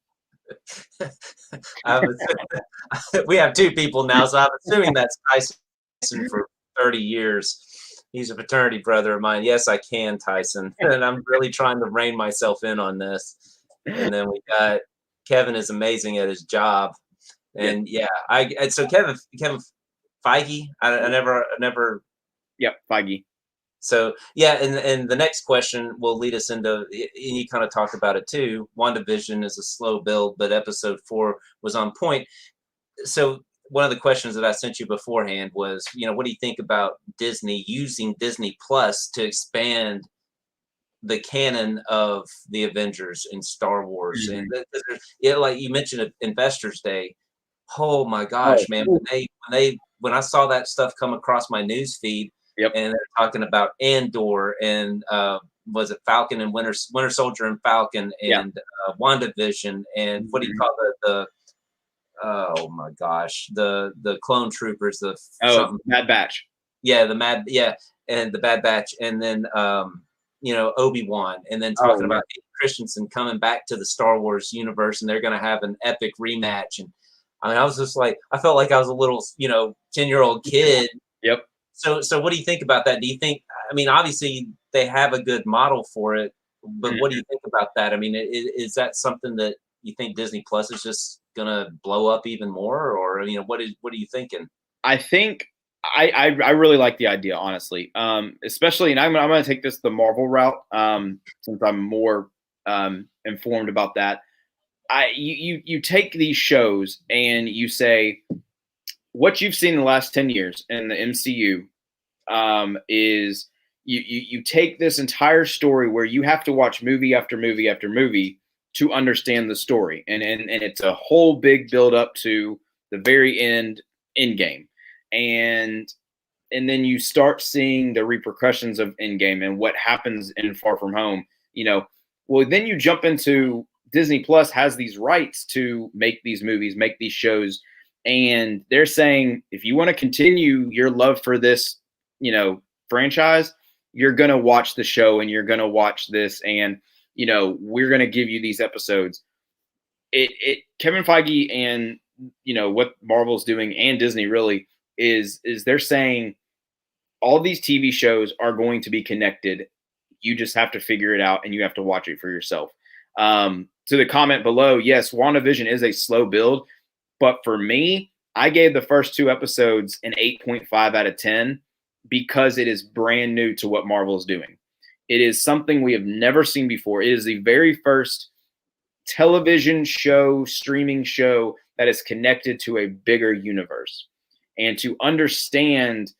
We have two people now, so I'm assuming that's Tyson for 30 years. He's a fraternity brother of mine. Yes, I can, Tyson. And I'm really trying to rein myself in on this. And then we got Kevin is amazing at his job. And so Kevin Feige, I never. Yep, Feige. So and the next question will lead us into, and you kind of talked about it too. WandaVision is a slow build, but episode 4 was on point. So one of the questions that I sent you beforehand was, what do you think about Disney using Disney Plus to expand the canon of the Avengers in Star Wars? Mm-hmm. And like you mentioned at Investors Day, oh my gosh, man, when I saw that stuff come across my news feed, yep. And they're talking about ANDor and was it Falcon and Winter Soldier and Falcon and WandaVision and what do you call the oh my gosh, the clone troopers, Mad Batch. Yeah, and the Bad Batch, and then Obi-Wan, and then talking about Christensen coming back to the Star Wars universe, and they're going to have an epic rematch. And I mean, I was just like, I felt like I was a little 10-year-old kid. Yep. So what do you think about that? Do you think, I mean, obviously they have a good model for it, but what do you think about that? I mean, is that something that you think Disney Plus is just gonna blow up even more, or what are you thinking? I think I really like the idea, honestly. Especially, and I'm gonna take this the Marvel route, since I'm more informed about that. You take these shows and you say what you've seen in the last 10 years in the MCU is you take this entire story where you have to watch movie after movie after movie to understand the story, and it's a whole big build up to the very end game, and then you start seeing the repercussions of Endgame and what happens in Far From Home. Well, then you jump into Disney Plus has these rights to make these movies, make these shows, and they're saying if you want to continue your love for this, franchise, you're gonna watch the show and you're gonna watch this, and we're gonna give you these episodes. Kevin Feige and what Marvel's doing and Disney really is they're saying all these TV shows are going to be connected. You just have to figure it out and you have to watch it for yourself. To the comment below, yes, WandaVision is a slow build, but for me, I gave the first 2 episodes an 8.5 out of 10 because it is brand new to what Marvel is doing. It is something we have never seen before. It is the very first television show, streaming show that is connected to a bigger universe. And to understand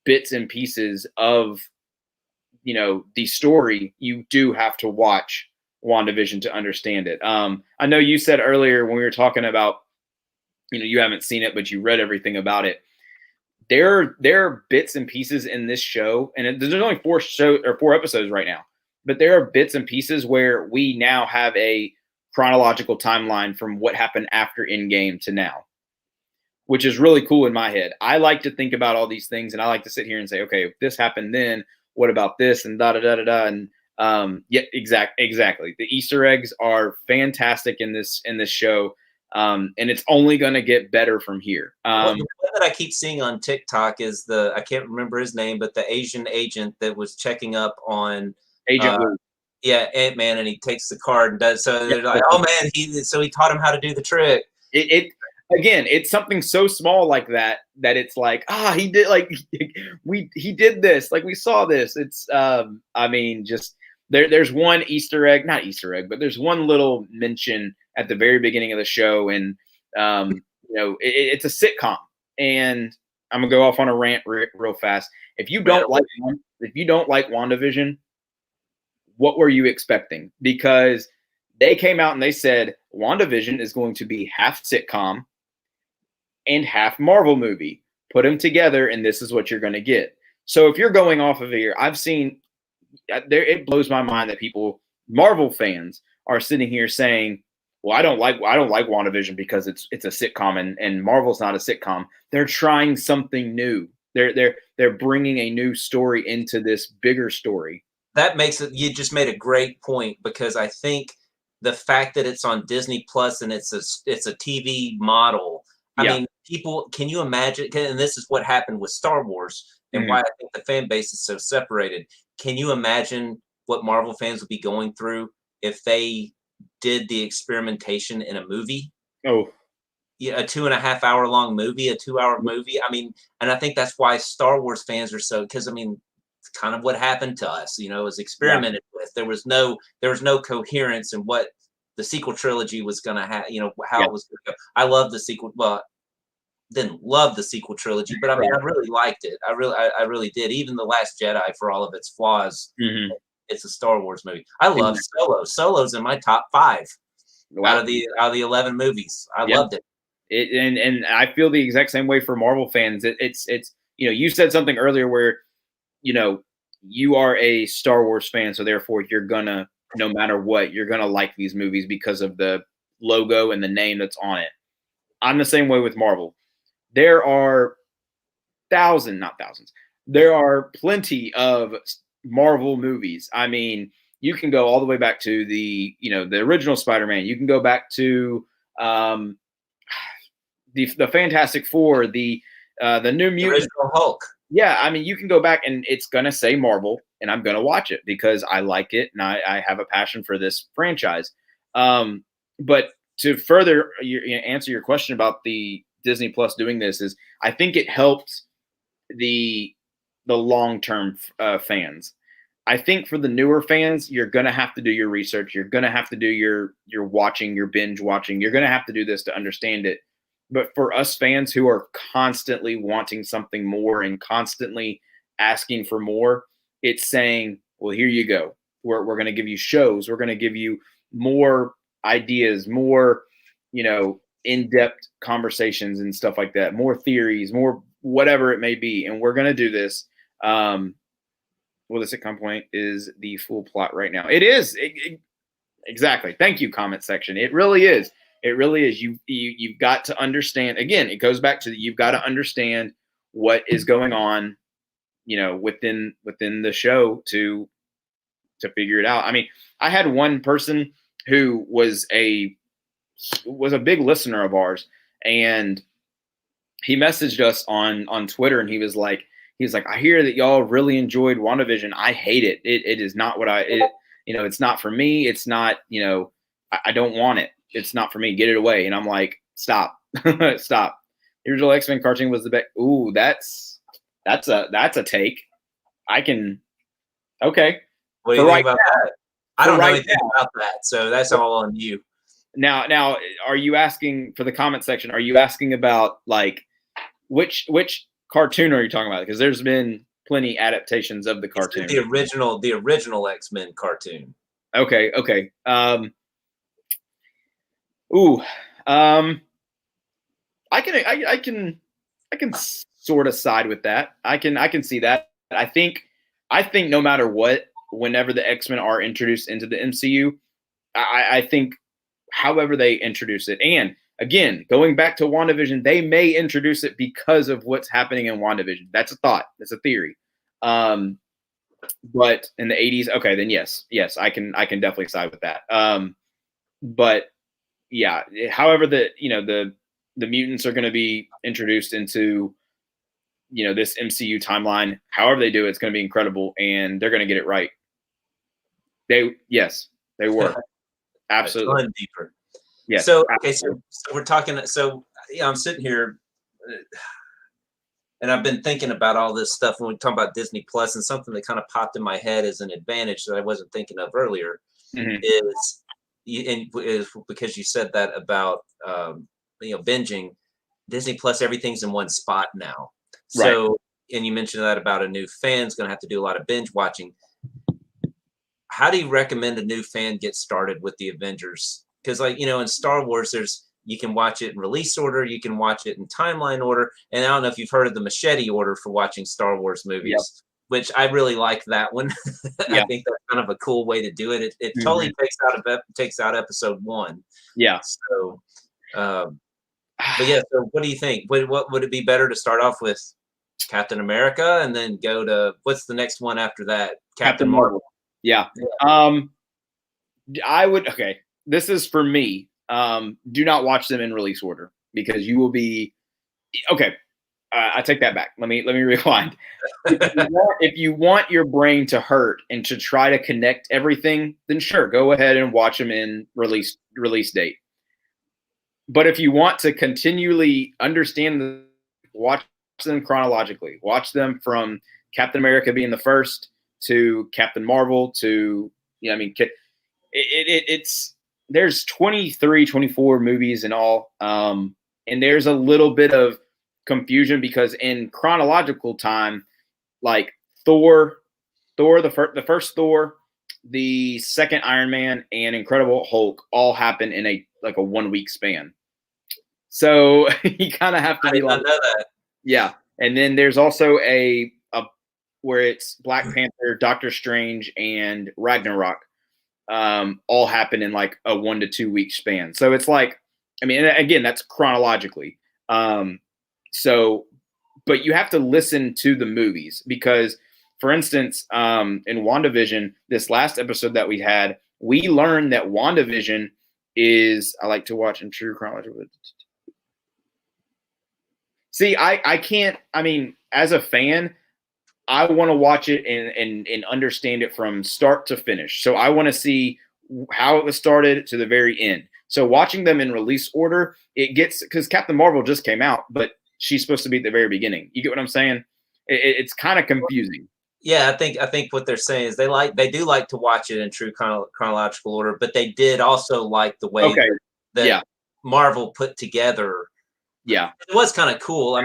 bits and pieces of, the story, you do have to watch WandaVision to understand it. I know you said earlier when we were talking about, you haven't seen it, but you read everything about it. There are bits and pieces in this show, and there's only 4 episodes right now, but there are bits and pieces where we now have a chronological timeline from what happened after Endgame to now, which is really cool in my head. I like to think about all these things, and I like to sit here and say, okay, if this happened then, what about this, and da da da da da. And exactly. The Easter eggs are fantastic in this show. And it's only going to get better from here. Well, the one that I keep seeing on TikTok is I can't remember his name, but the Asian agent that was checking up on Agent Wu. yeah, Ant-Man, and he takes the card and does so. Yeah. They're like, oh man, he taught him how to do the trick. It again, it's something so small like that it's like, he did, like, he did this, like, we saw this. It's I mean, just there's one not Easter egg, but there's one little mention at the very beginning of the show, and it's a sitcom, and I'm gonna go off on a rant real fast. If you don't like WandaVision, what were you expecting? Because they came out and they said WandaVision is going to be half sitcom and half Marvel movie. Put them together, and this is what you're going to get. So if you're going off of here, I've seen there. It blows my mind that Marvel fans, are sitting here saying, "Well, I don't like WandaVision because it's a sitcom, and Marvel's not a sitcom." They're trying something new. They're bringing a new story into this bigger story. That makes it. You just made a great point, because I think the fact that it's on Disney Plus and it's a TV model. I mean, people, can you imagine? And this is what happened with Star Wars, and why I think the fan base is so separated. Can you imagine what Marvel fans would be going through if they did the experimentation in a movie? Oh, yeah, a 2.5 hour long movie, a 2 hour movie. I mean, and I think that's why Star Wars fans are so, because I mean, it's kind of what happened to us. It was experimented with. There was no coherence in what the sequel trilogy was going to have. How it was going to go. I love the sequel. Well, didn't love the sequel trilogy, but I mean, I really liked it. I really did. Even The Last Jedi, for all of its flaws, it's a Star Wars movie. I love Solo. Solo's in my top 5 out of the 11 movies. I loved it. And I feel the exact same way for Marvel fans. It's you said something earlier where you are a Star Wars fan, so therefore you're gonna, no matter what, you're gonna like these movies because of the logo and the name that's on it. I'm the same way with Marvel. There are not thousands. There are plenty of Marvel movies. I mean, you can go all the way back to the original Spider-Man. You can go back to the Fantastic Four, the New Mutant, original Hulk. Yeah, I mean, you can go back and it's gonna say Marvel, and I'm gonna watch it because I like it and I have a passion for this franchise. But to further answer your question about the Disney Plus doing this, is I think it helps the long-term fans. I think for the newer fans, you're gonna have to do your research. You're gonna have to do your watching, your binge watching. You're gonna have to do this to understand it. But for us fans who are constantly wanting something more and constantly asking for more, it's saying, well, here you go. We're going to give you shows. We're going to give you more ideas, more, in-depth conversations and stuff like that, more theories, more whatever it may be. And we're going to do this. Well, the sitcom point is the full plot right now. It is. Exactly. Thank you, comment section. It really is. It really is. You've got to understand. Again, it goes back to you've got to understand what is going on, within the show to figure it out. I mean, I had one person who was a big listener of ours, and he messaged us on Twitter, and he was like, I hear that y'all really enjoyed WandaVision. I hate it. It is not what it's not for me. It's not, I don't want it. It's not for me. Get it away. And I'm like, stop, stop. The original X-Men cartoon was the best. Ooh, that's a take. I can. Okay. What do you think about that? I don't know anything about that, so that's all on you. Now, are you asking for the comment section? Are you asking about like which cartoon are you talking about? Because there's been plenty adaptations of the cartoon. The original X-Men cartoon. Okay. I can sort of side with that. I can see that. I think no matter what, whenever the X-Men are introduced into the MCU, I think however they introduce it, and again, going back to WandaVision, they may introduce it because of what's happening in WandaVision. That's a thought. That's a theory. But in the 80s, okay, then yes, I can definitely side with that. But yeah. However, the mutants are going to be introduced into this MCU timeline. However they do it, it's going to be incredible, and they're going to get it right. Yes, they were absolutely deeper. Yes. So okay, so we're talking. So I'm sitting here, and I've been thinking about all this stuff when we talk about Disney Plus, and something that kind of popped in my head as an advantage that I wasn't thinking of earlier is because you said that about binging. Disney Plus, everything's in one spot now. So, right. And you mentioned that about a new fan's going to have to do a lot of binge watching. How do you recommend a new fan get started with the Avengers? Because in Star Wars, you can watch it in release order, you can watch it in timeline order, and I don't know if you've heard of the machete order for watching Star Wars movies, which I really like that one. I think that's kind of a cool way to do it. It totally takes out episode 1. Yeah. So, but yeah. So, what do you think? What would it be better to start off with? Captain America, and then go to what's the next one after that? Captain Marvel. Yeah. I would. Okay. This is for me. Do not watch them in release order because you will be okay. I take that back. Let me rewind. If you want your brain to hurt and to try to connect everything, then sure, go ahead and watch them in release date. But if you want to continually understand watch them chronologically. Watch them from Captain America being the first to Captain Marvel to it's there's 23, 24 movies in all, and there's a little bit of confusion because in chronological time, like Thor, the first Thor, the second Iron Man, and Incredible Hulk all happen in a 1 week span. So you kind of have to be like, I know that. Yeah, and then there's also a where it's Black Panther, Doctor Strange, and Ragnarok, all happen in like a 1 to 2 week span. So it's like, again, that's chronologically. So, but you have to listen to the movies because, for instance, in WandaVision, this last episode that we had, we learned that WandaVision is, I like to watch in true chronology. See, I can't, as a fan, I want to watch it and understand it from start to finish. So I want to see how it was started to the very end. So watching them in release order, it gets, because Captain Marvel just came out, but she's supposed to be at the very beginning. You get what I'm saying? It's kind of confusing. Yeah, I think what they're saying is they do like to watch it in true chronological order, but they did also like the way that Marvel put together. Yeah, it was kind of cool.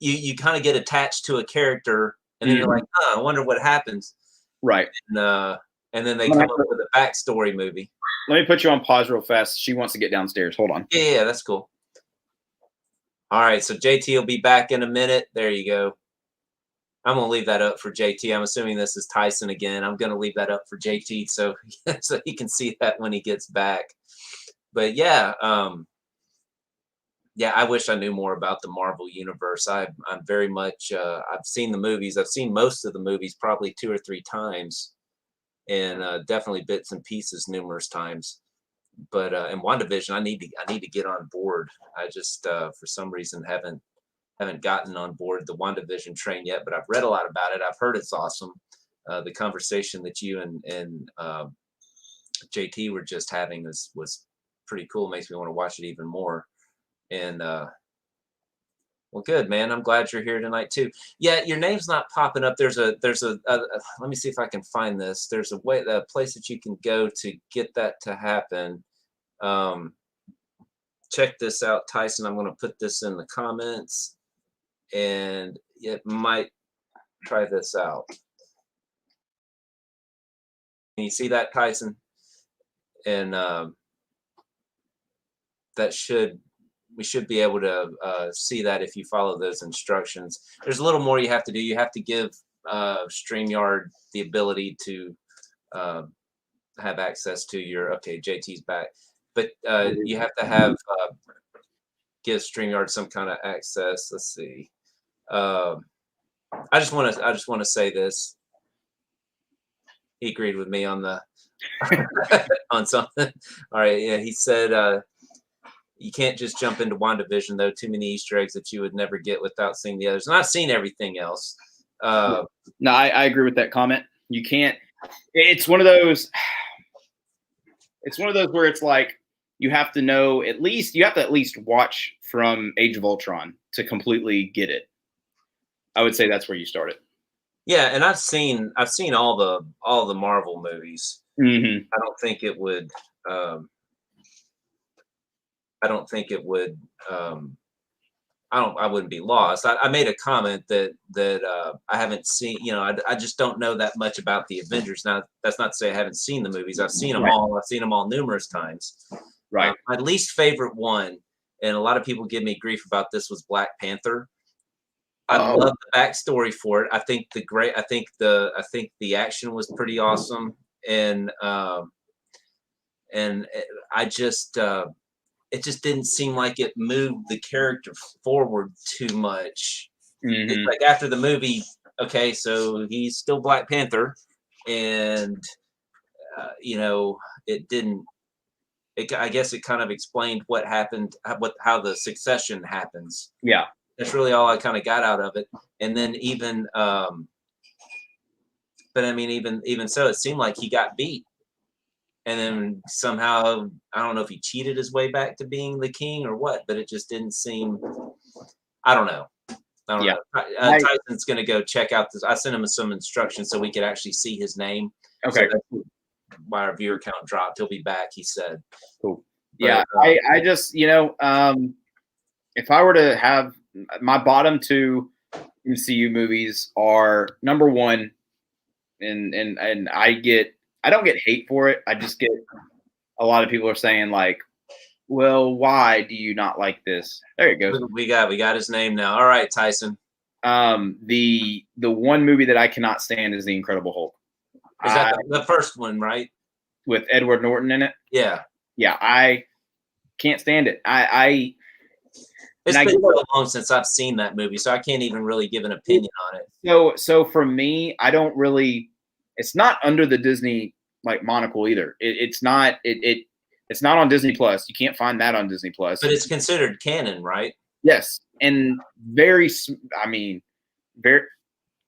You kind of get attached to a character, and then you're like, I wonder what happens. Right. And then they come up with a backstory movie. Let me put you on pause real fast. She wants to get downstairs. Hold on. Yeah, that's cool. All right, so JT will be back in a minute. There you go. I'm going to leave that up for JT. I'm assuming this is Tyson again. I'm going to leave that up for JT so he can see that when he gets back. But yeah, I wish I knew more about the Marvel universe. I'm very much, I've seen the movies. I've seen most of the movies probably 2 or 3 times, and definitely bits and pieces numerous times. But in WandaVision, I need to get on board. I just for some reason haven't gotten on board the WandaVision train yet. But I've read a lot about it. I've heard it's awesome. The conversation that you and JT were just having was pretty cool. Makes me want to watch it even more. And well, good, man. I'm glad you're here tonight too. Yeah, your name's not popping up. There's a let me see if I can find this. There's a place that you can go to get that to happen. Check this out, Tyson. I'm going to put this in the comments, and it might try this out. Can you see that, Tyson? And we should be able to see that if you follow those instructions. There's a little more you have to do. You have to give StreamYard the ability to have access to your, okay, JT's back. But you have to have, give StreamYard some kind of access. Let's see. I just want to say this. He agreed with me on the on something. All right, yeah, he said you can't just jump into WandaVision though. Too many Easter eggs that you would never get without seeing the others. And I've seen everything else. No, I agree with that comment. You can't. It's one of those. It's one of those where it's like you have to know at least you have to at least watch from Age of Ultron to completely get it. I would say that's where you started. Yeah, and I've seen all the Marvel movies. Mm-hmm. I don't think it would. I don't think it would. I wouldn't be lost. I made a comment that I haven't seen. You know, I just don't know that much about the Avengers. Now, that's not to say I haven't seen the movies. I've seen them all. I've seen them all numerous times. Right. My least favorite one, and a lot of people give me grief about this, was Black Panther. I love the backstory for it. I think the action was pretty awesome, and I just it just didn't seem like it moved the character forward too much. Mm-hmm. It's like after the movie, okay, so he's still Black Panther, and you know, it didn't. I guess it kind of explained what happened, how the succession happens. Yeah. That's really all I kind of got out of it. And then even, but I mean, even so, it seemed like he got beat. And then somehow, I don't know if he cheated his way back to being the king or what, but it just didn't seem, I don't know. Yeah. Tyson's going to go check out this. I sent him some instructions so we could actually see his name. Okay. So that's why our viewer count dropped. He'll be back, he said. Cool. But, yeah. I just, you know, if I were to have my bottom two MCU movies are number one, and I don't get hate for it. I just get a lot of people are saying like, well, why do you not like this? There it goes. We got his name now. All right, Tyson. The one movie that I cannot stand is The Incredible Hulk. Is that the first one, right? With Edward Norton in it? Yeah. Yeah, I can't stand it. It's been so long since I've seen that movie, so I can't even really give an opinion on it. So for me, I don't really. It's not under the Disney like monocle either. It's not. It's not on Disney Plus. You can't find that on Disney Plus. But it's considered canon, right? Yes, and very. I mean, very.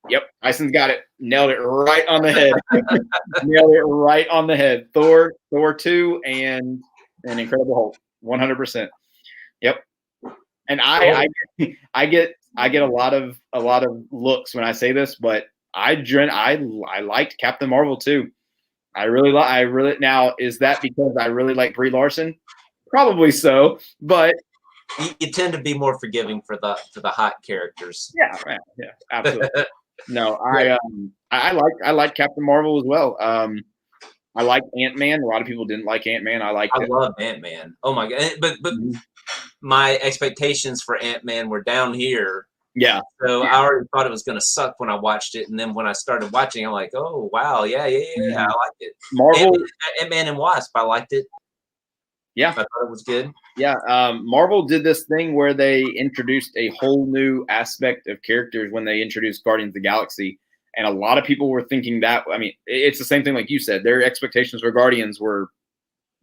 Yep, Tyson's got it. Nailed it right on the head. Nailed it right on the head. Thor 2, and Incredible Hulk. 100%. Yep. And I get a lot of looks when I say this, but I liked Captain Marvel too. I really now, is that because I really like Brie Larson? Probably so, but you tend to be more forgiving for the hot characters. Yeah, absolutely. No, I like Captain Marvel as well. I like Ant-Man. A lot of people didn't like Ant-Man. I love Ant-Man. Oh my god! But my expectations for Ant-Man were down here. Yeah. So I already thought it was going to suck when I watched it, and then when I started watching, I'm like, oh wow, yeah, I liked it. Marvel, Ant-Man and Wasp, I liked it. Yeah, I thought it was good. Yeah, Marvel did this thing where they introduced a whole new aspect of characters when they introduced Guardians of the Galaxy, and a lot of people were thinking that. I mean, it's the same thing like you said. Their expectations for Guardians were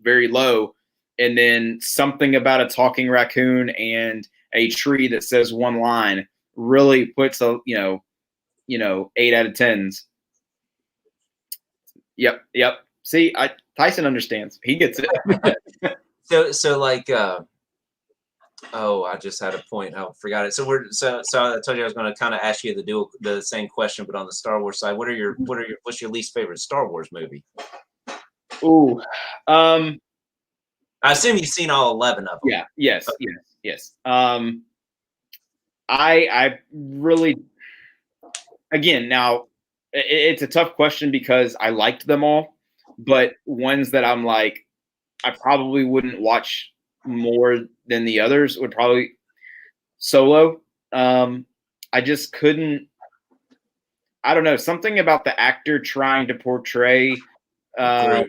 very low, and then something about a talking raccoon and a tree that says one line really puts a 8 out of 10s. Yep. See, Tyson understands. He gets it. So like, I just had a point. I forgot it. So I told you I was going to kind of ask you the same question, but on the Star Wars side, what's your least favorite Star Wars movie? Ooh, I assume you've seen all 11 of them. Yeah. Yes. I really, again, now it's a tough question because I liked them all, but ones that I'm like, I probably wouldn't watch more than the others would probably Solo. I just couldn't. I don't know, something about the actor trying to portray. Yeah,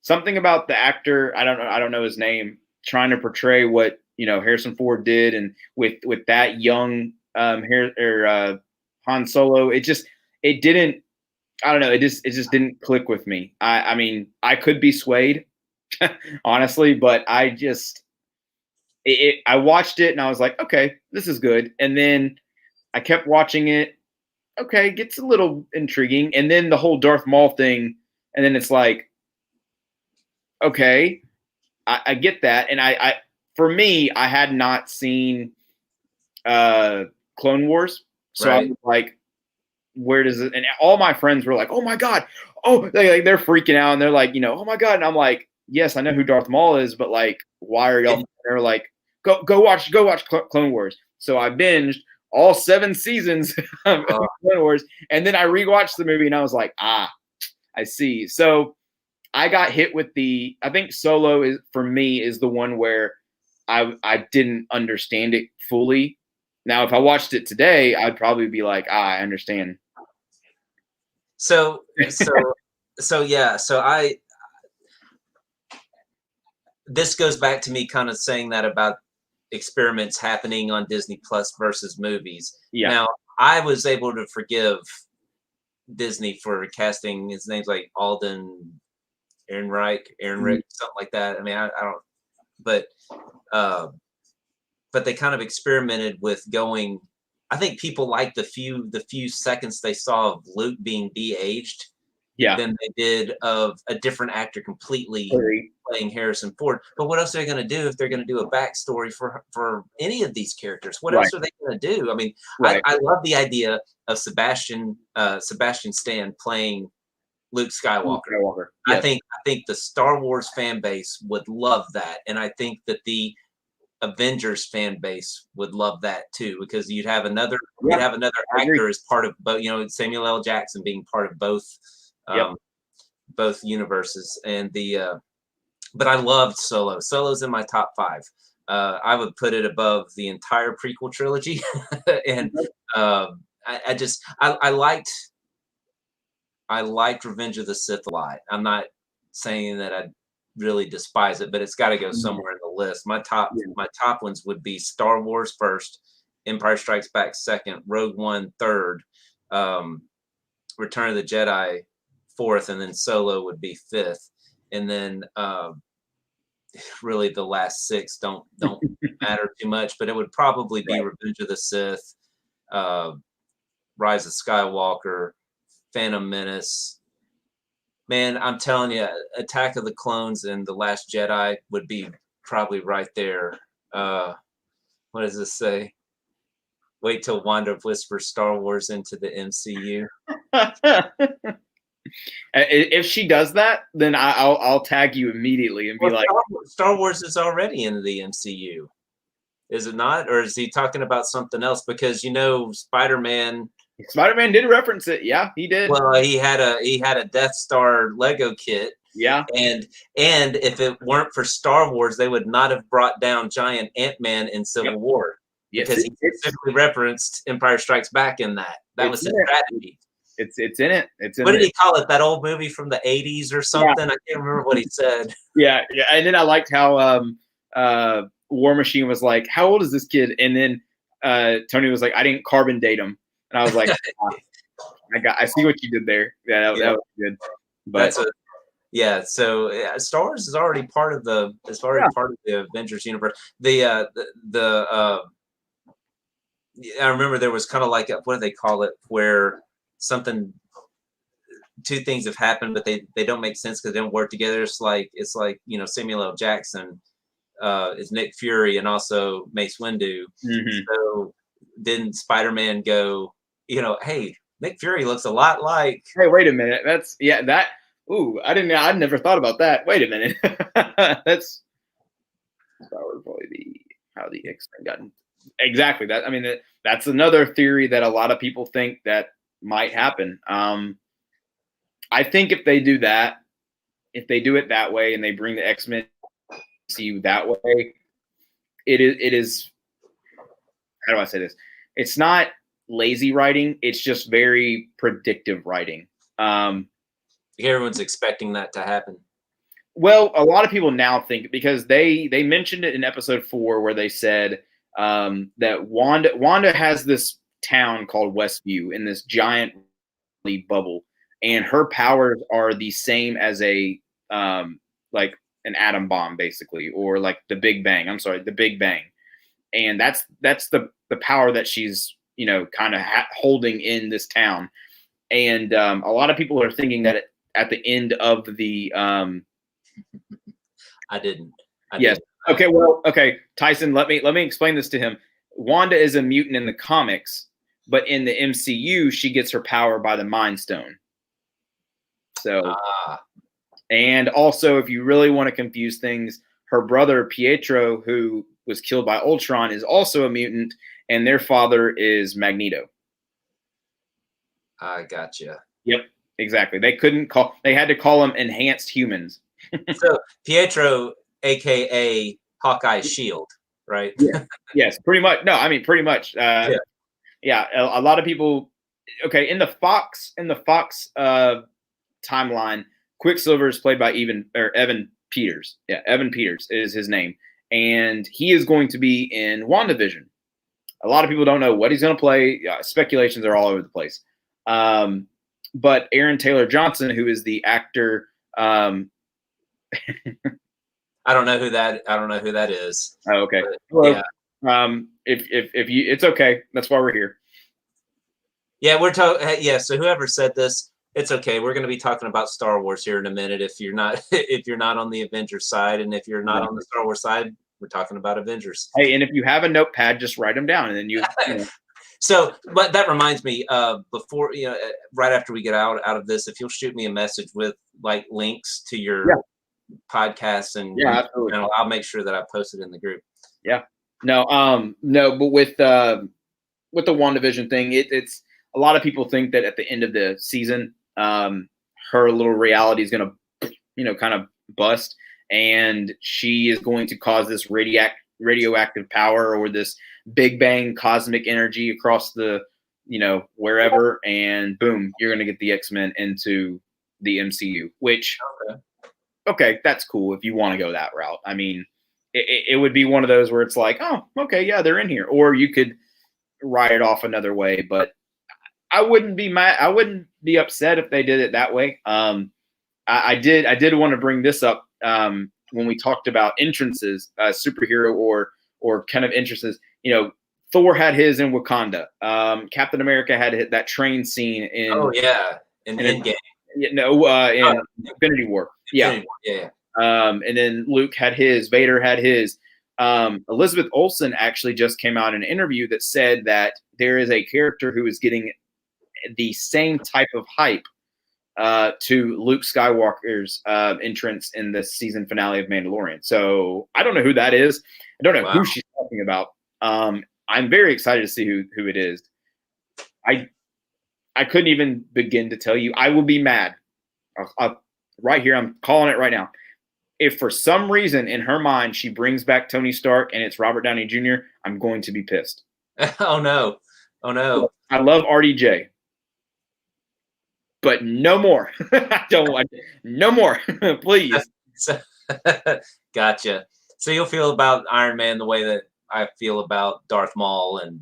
something about the actor. I don't know his name. Trying to portray what Harrison Ford did, and with that young Han Solo, it didn't. I don't know. It just didn't click with me. I mean, I could be swayed, honestly, but I watched it and I was like, okay, this is good. And then I kept watching it. Okay, it gets a little intriguing. And then the whole Darth Maul thing, and then it's like, okay, I get that. And I for me, I had not seen Clone Wars, so I was like, where does it? And all my friends were like, oh my god, oh, they're freaking out and they're like, oh my god, and I'm like, yes, I know who Darth Maul is, but like, why are y'all? They're like, go watch Clone Wars. So I binged all 7 seasons of Clone Wars, and then I rewatched the movie and I was like, I see. So I got hit with I think Solo is for me is the one where I didn't understand it fully. Now, if I watched it today, I'd probably be like, I understand. So yeah. So this goes back to me kind of saying that about experiments happening on Disney Plus versus movies. Yeah. Now, I was able to forgive Disney for casting, his name's like Alden Ehrenreich, something like that. I mean, I don't, but they kind of experimented with going. I think people liked the few seconds they saw of Luke being de-aged, than they did of a different actor completely playing Harrison Ford. But what else are they going to do if they're going to do a backstory for any of these characters? What else are they going to do? I mean, I love the idea of Sebastian Stan playing Luke Skywalker. Yes. I think the Star Wars fan base would love that, and I think that the Avengers fan base would love that too, because you'd have another actor as part of both. Samuel L. Jackson being part of both universes, and but I loved Solo. Solo's in my top 5. I would put it above the entire prequel trilogy, and I liked Revenge of the Sith a lot. I'm not saying that I really despise it, but it's got to go somewhere in the list. My top ones would be Star Wars first, Empire Strikes Back second, Rogue One third, Return of the Jedi fourth, and then Solo would be fifth. And then really the last 6 don't matter too much, but it would probably be Revenge of the Sith, Rise of Skywalker, Phantom Menace. Man, I'm telling you, Attack of the Clones and The Last Jedi would be probably right there. What does this say? Wait till Wanda whispers Star Wars into the MCU. If she does that, then I'll tag you immediately and be like, Star Wars is already in the MCU, is it not? Or is he talking about something else? Because Spider-Man did reference it. Yeah, he did. Well, he had a Death Star Lego kit. Yeah. And if it weren't for Star Wars, they would not have brought down giant Ant-Man in Civil War. Yes, because he specifically referenced Empire Strikes Back in that. That was his strategy. It's in it. What did he call it? That old movie from the 80s or something? I can't remember what he said. Yeah. And then I liked how War Machine was like, how old is this kid? And then Tony was like, I didn't carbon date him. And I was like, I see what you did there. Yeah, that was good. But so Star Wars is already part of the Avengers universe. I remember there was kind of like what do they call it, where two things have happened, but they don't make sense because they don't work together. It's like Samuel L. Jackson is Nick Fury and also Mace Windu. Mm-hmm. So didn't Spider-Man go? Hey, Nick Fury looks a lot like. Hey, wait a minute. I'd never thought about that. Wait a minute. That would probably be how the X-Men got exactly that. I mean, that's another theory that a lot of people think that might happen. I think if they do that, if they do it that way, and they bring the X-Men to you that way, it is. How do I say this? It's not lazy writing. It's just very predictive writing. Everyone's expecting that to happen. Well, a lot of people now think, because they mentioned it in episode 4 where they said that Wanda has this town called Westview in this giant bubble, and her powers are the same as a like an atom bomb, basically, or like the Big Bang. I'm sorry, the Big Bang, and that's the power that she's kind of holding in this town. And a lot of people are thinking that at the end of the I didn't. Yes. Okay. Well. Okay. Tyson, let me explain this to him. Wanda is a mutant in the comics, but in the MCU, she gets her power by the Mind Stone. So, and also, if you really want to confuse things, her brother Pietro, who was killed by Ultron, is also a mutant, and their father is Magneto. I gotcha. Yep. Exactly. They had to call them enhanced humans. So Pietro, aka Hawkeye's shield, right? Yeah. Yes, pretty much. No, I mean pretty much. Yeah. A lot of people. Okay, in the Fox timeline, Quicksilver is played by Evan Peters. Yeah, Evan Peters is his name, and he is going to be in WandaVision. A lot of people don't know what he's going to play. Speculations are all over the place. But Aaron Taylor Johnson, who is the actor. I don't know who that is. Oh, okay. But, well, yeah. If you, it's okay. That's why we're here. Yeah, we're talking. Yeah. So whoever said this, it's okay. We're going to be talking about Star Wars here in a minute. If you're not on the Avengers side, and if you're not on the Star Wars side, we're talking about Avengers. Hey, and if you have a notepad, just write them down, and then you know. So, but that reminds me, before right after we get out of this, if you'll shoot me a message with like links to your podcast and absolutely. I'll make sure that I post it in the group. Yeah. No, but with the WandaVision thing, it's a lot of people think that at the end of the season, her little reality is going to, kind of bust, and she is going to cause this radioactive power or this Big Bang cosmic energy across the, wherever, and boom, you're going to get the X-Men into the MCU, which, okay, that's cool if you want to go that route. I mean, it would be one of those where it's like, oh, okay, yeah, they're in here. Or you could write it off another way, but I wouldn't be mad. I wouldn't be upset if they did it that way. I did want to bring this up when we talked about entrances, superhero or kind of entrances. Thor had his in Wakanda. Captain America had that train scene in. Oh yeah, in Endgame. In Infinity War. Infinity War. Yeah. And then Luke had his. Vader had his. Elizabeth Olsen actually just came out in an interview that said that there is a character who is getting the same type of hype to Luke Skywalker's entrance in the season finale of Mandalorian. So I don't know who that is. I don't know who she's talking about. I'm very excited to see who it is. I couldn't even begin to tell you. I will be mad. Right here, I'm calling it right now. If for some reason in her mind she brings back Tony Stark and it's Robert Downey Jr., I'm going to be pissed. Oh no. I love RDJ. But no more. I don't want no more, please. Gotcha. So you'll feel about Iron Man the way that I feel about Darth Maul, and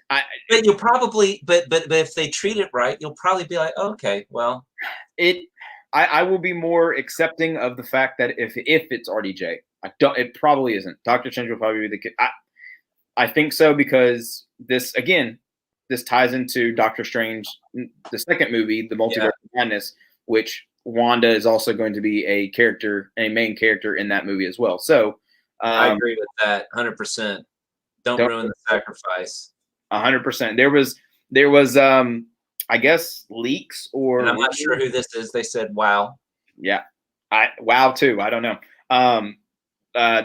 but you'll probably, but if they treat it right, you'll probably be like, okay, well, I will be more accepting of the fact that if it's RDJ, it probably isn't. Doctor Strange will probably be the kid. I think so because this ties into Doctor Strange, the second movie, the Multiverse of Madness, which Wanda is also going to be a main character in that movie as well. So I agree with that 100%. Don't ruin the sacrifice. 100%. There was I guess leaks or. And I'm not sure who this is. They said wow. Yeah, wow too. I don't know.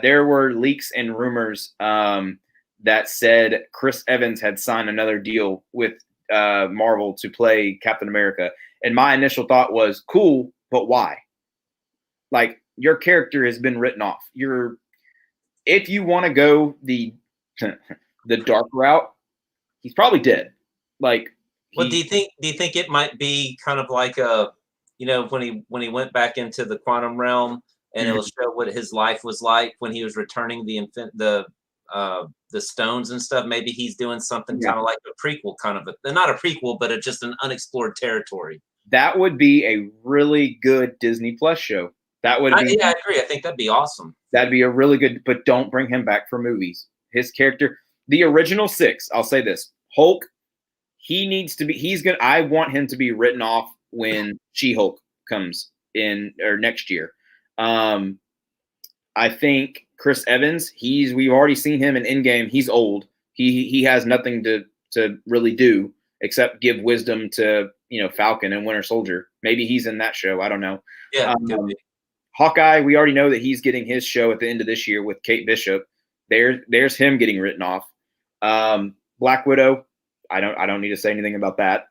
There were leaks and rumors that said Chris Evans had signed another deal with Marvel to play Captain America. And my initial thought was, cool, but why? Like, your character has been written off. If you want to go the dark route, he's probably dead. Like, well, do you think it might be kind of like when he went back into the quantum realm and it'll show what his life was like when he was returning the stones and stuff? Maybe he's doing something kind of like a prequel, not a prequel, but just an unexplored territory. That would be a really good Disney Plus show. That would be. Yeah, I agree. I think that'd be awesome. That'd be a really good. But don't bring him back for movies. His character, the original 6. I'll say this: Hulk. He needs to be. He's gonna. I want him to be written off when She-Hulk comes in or next year. I think Chris Evans. We've already seen him in Endgame. He's old. He has nothing to really do except give wisdom to Falcon and Winter Soldier. Maybe he's in that show. I don't know. Yeah. Hawkeye. We already know that he's getting his show at the end of this year with Kate Bishop. There's him getting written off. Black Widow. I don't need to say anything about that.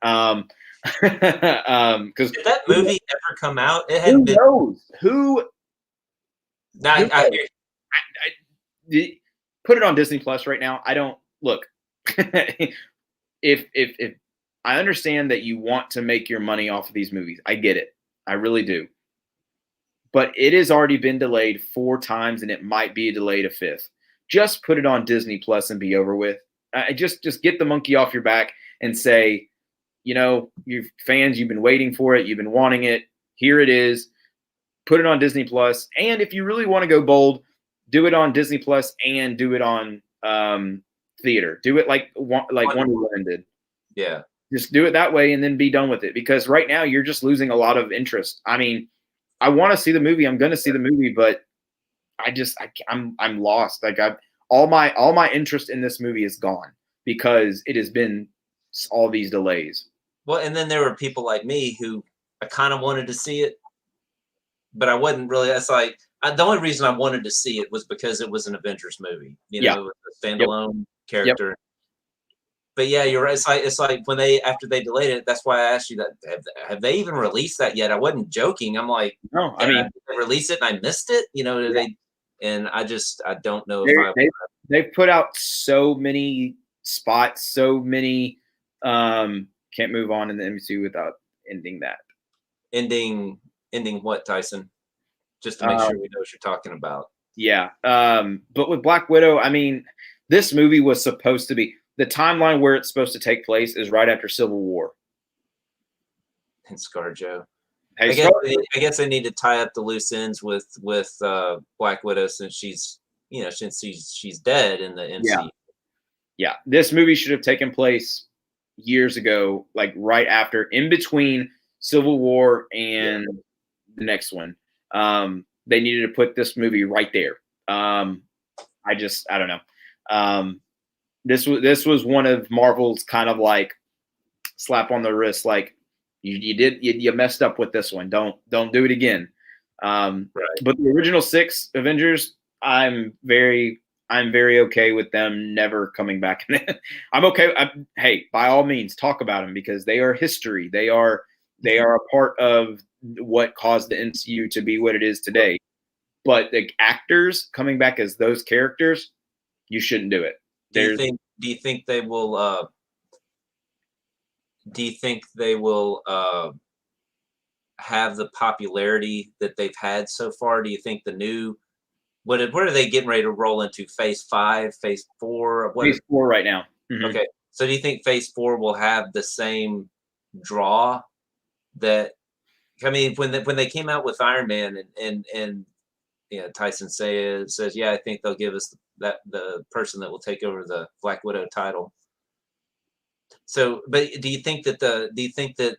Because did that movie ever come out? It hadn't been. Knows? Who? Put it on Disney Plus right now. I don't look. if I understand that you want to make your money off of these movies, I get it. I really do. But it has already been delayed 4 times, and it might be delayed a 5th. Just put it on Disney Plus and be over with. Just get the monkey off your back and say, you fans, you've been waiting for it, you've been wanting it. Here it is. Put it on Disney Plus, and if you really want to go bold, do it on Disney Plus and do it on theater. Do it like Wonder Woman did. Yeah. Just do it that way and then be done with it. Because right now you're just losing a lot of interest. I mean, I want to see the movie. I'm going to see the movie, but I'm lost. Like all my interest in this movie is gone because it has been all these delays. Well, and then there were people like me who I kind of wanted to see it, but I wasn't really. It's like the only reason I wanted to see it was because it was an Avengers movie. It was a standalone character. Yep. But yeah, you're right. It's like when after they delayed it. That's why I asked you that. Have they even released that yet? I wasn't joking. I'm like, no. I mean, did they release it and I missed it. They. And I don't know they've put out so many spots, so many. Can't move on in the MCU without ending that. Ending what, Tyson? Just to make sure we know what you're talking about. Yeah. But with Black Widow, I mean, this movie was supposed to be the timeline where it's supposed to take place is right after Civil War. And ScarJo. Hey, I guess they need to tie up the loose ends with Black Widow since she's dead in the MCU. Yeah. This movie should have taken place years ago, like right after, in between Civil War and the next one. They needed to put this movie right there. I don't know. This was one of Marvel's kind of like slap on the wrist, like you messed up with this one. Don't do it again. Right. But the original 6 Avengers, I'm very okay with them never coming back. I'm okay. Hey, by all means, talk about them because they are history. They are a part of what caused the MCU to be what it is today. But the actors coming back as those characters, you shouldn't do it. Do you think they will? Do you think they will have the popularity that they've had so far? Do you think the new what are they getting ready to roll into? Phase 5, Phase 4? Phase 4 right now. Mm-hmm. Okay, so do you think Phase 4 will have the same draw that? I mean, when they came out with Iron Man and Tyson says I think they'll give us the person that will take over the Black Widow title. So, but do you think that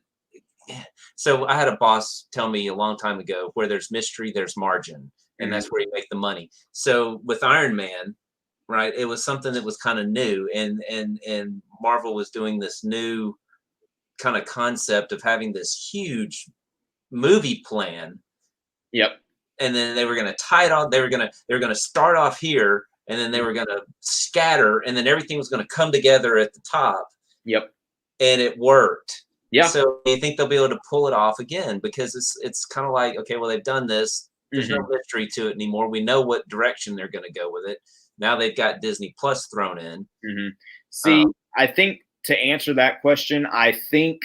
so I had a boss tell me a long time ago, where there's mystery, there's margin, and that's where you make the money. So with Iron Man, right, it was something that was kind of new, and Marvel was doing this new kind of concept of having this huge movie plan. Yep. And then they were going to tie it on. They were going to start off here, and then they were going to scatter, and then everything was going to come together at the top. Yep. And it worked. Yeah. So you think they'll be able to pull it off again? Because it's kind of like, okay, well, they've done this. There's no mystery to it anymore. We know what direction they're going to go with it. Now they've got Disney Plus thrown in. Mm-hmm. See, I think to answer that question, I feel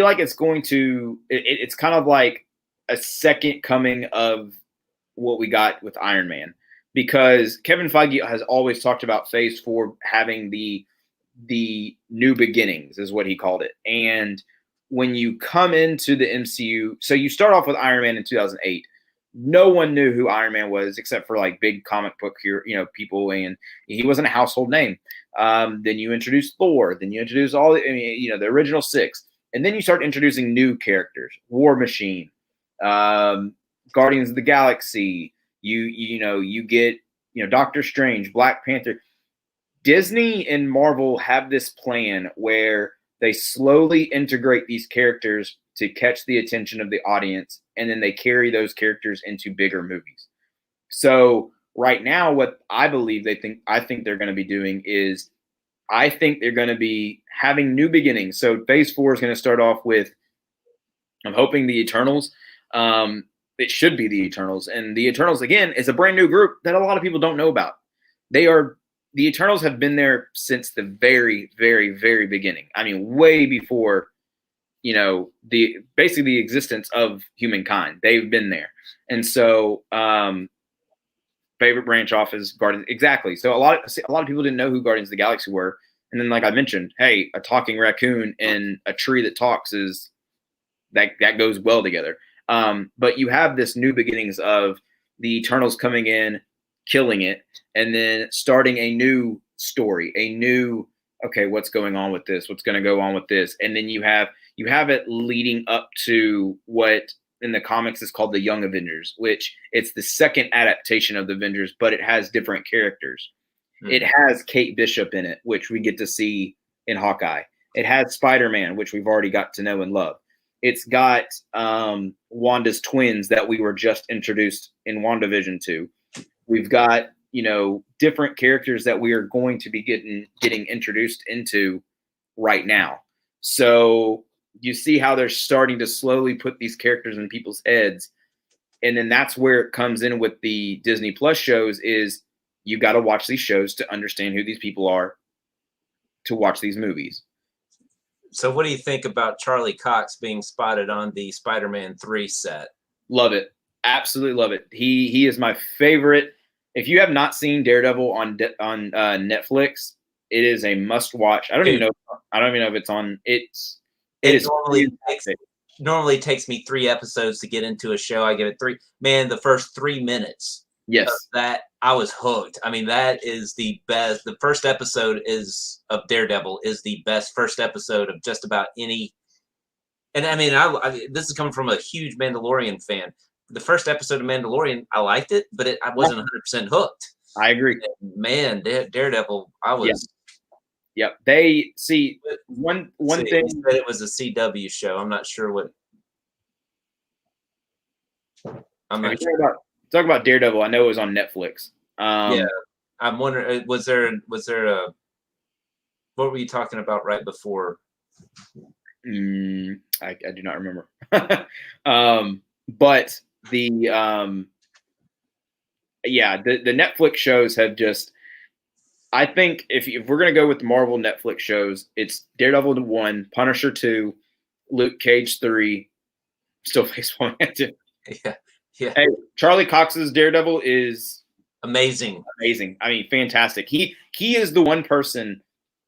like it's going to it's kind of like a second coming of what we got with Iron Man, because Kevin Feige has always talked about Phase 4 having the new beginnings, is what he called it. And when you come into the MCU, so you start off with Iron Man in 2008. No one knew who Iron Man was except for like big comic book here, people, and he wasn't a household name. Then you introduce Thor, then you introduce the original six, and then you start introducing new characters: War Machine, Guardians of the Galaxy. You get Doctor Strange, Black Panther. Disney and Marvel have this plan where they slowly integrate these characters to catch the attention of the audience, and then they carry those characters into bigger movies. So right now, what I believe I think they're going to be doing is, I think they're going to be having new beginnings. So Phase 4 is going to start off with, I'm hoping, the Eternals. It should be the Eternals, and the Eternals again is a brand new group that a lot of people don't know about. The Eternals have been there since the very, very, very beginning. I mean, way before, basically the existence of humankind. They've been there. And so, favorite branch off is Guardians. Exactly. So a lot of people didn't know who Guardians of the Galaxy were. And then, like I mentioned, hey, a talking raccoon and a tree that talks that goes well together. But you have this new beginnings of the Eternals coming in, killing it, and then starting a new story, okay, what's going on with this? What's going to go on with this? And then you have it leading up to what in the comics is called the Young Avengers, which it's the second adaptation of the Avengers, but it has different characters. Mm-hmm. It has Kate Bishop in it, which we get to see in Hawkeye. It has Spider-Man, which we've already got to know and love. It's got Wanda's twins that we were just introduced in WandaVision to. We've got, different characters that we are going to be getting introduced into right now. So you see how they're starting to slowly put these characters in people's heads. And then that's where it comes in with the Disney Plus shows is you got to watch these shows to understand who these people are, to watch these movies. So what do you think about Charlie Cox being spotted on the Spider-Man 3 set? Love it. Absolutely love it. He is my favorite. If you have not seen Daredevil on Netflix, it is a must watch. I don't even know if it's on. It normally takes me 3 episodes to get into a show. I give it 3. Man, the first 3 minutes. Yes. That I was hooked. I mean, that is the best. The first episode of Daredevil is the best first episode of just about any. And I mean, this is coming from a huge Mandalorian fan. The first episode of Mandalorian, I liked it, but I wasn't 100% hooked. I agree. And man, Daredevil, I was. Yep. They see one thing. That it was a CW show. I'm not sure what. I'm not sure. Talk about Daredevil. I know it was on Netflix. Yeah, I'm wondering. Was there a? What were you talking about right before? I do not remember. But the Netflix shows have just. I think if we're gonna go with the Marvel Netflix shows, it's Daredevil 1, Punisher 2, Luke Cage 3, still Baseball Man 2. Yeah. Yeah. Hey, Charlie Cox's Daredevil is amazing. Amazing. I mean, fantastic. He is the one person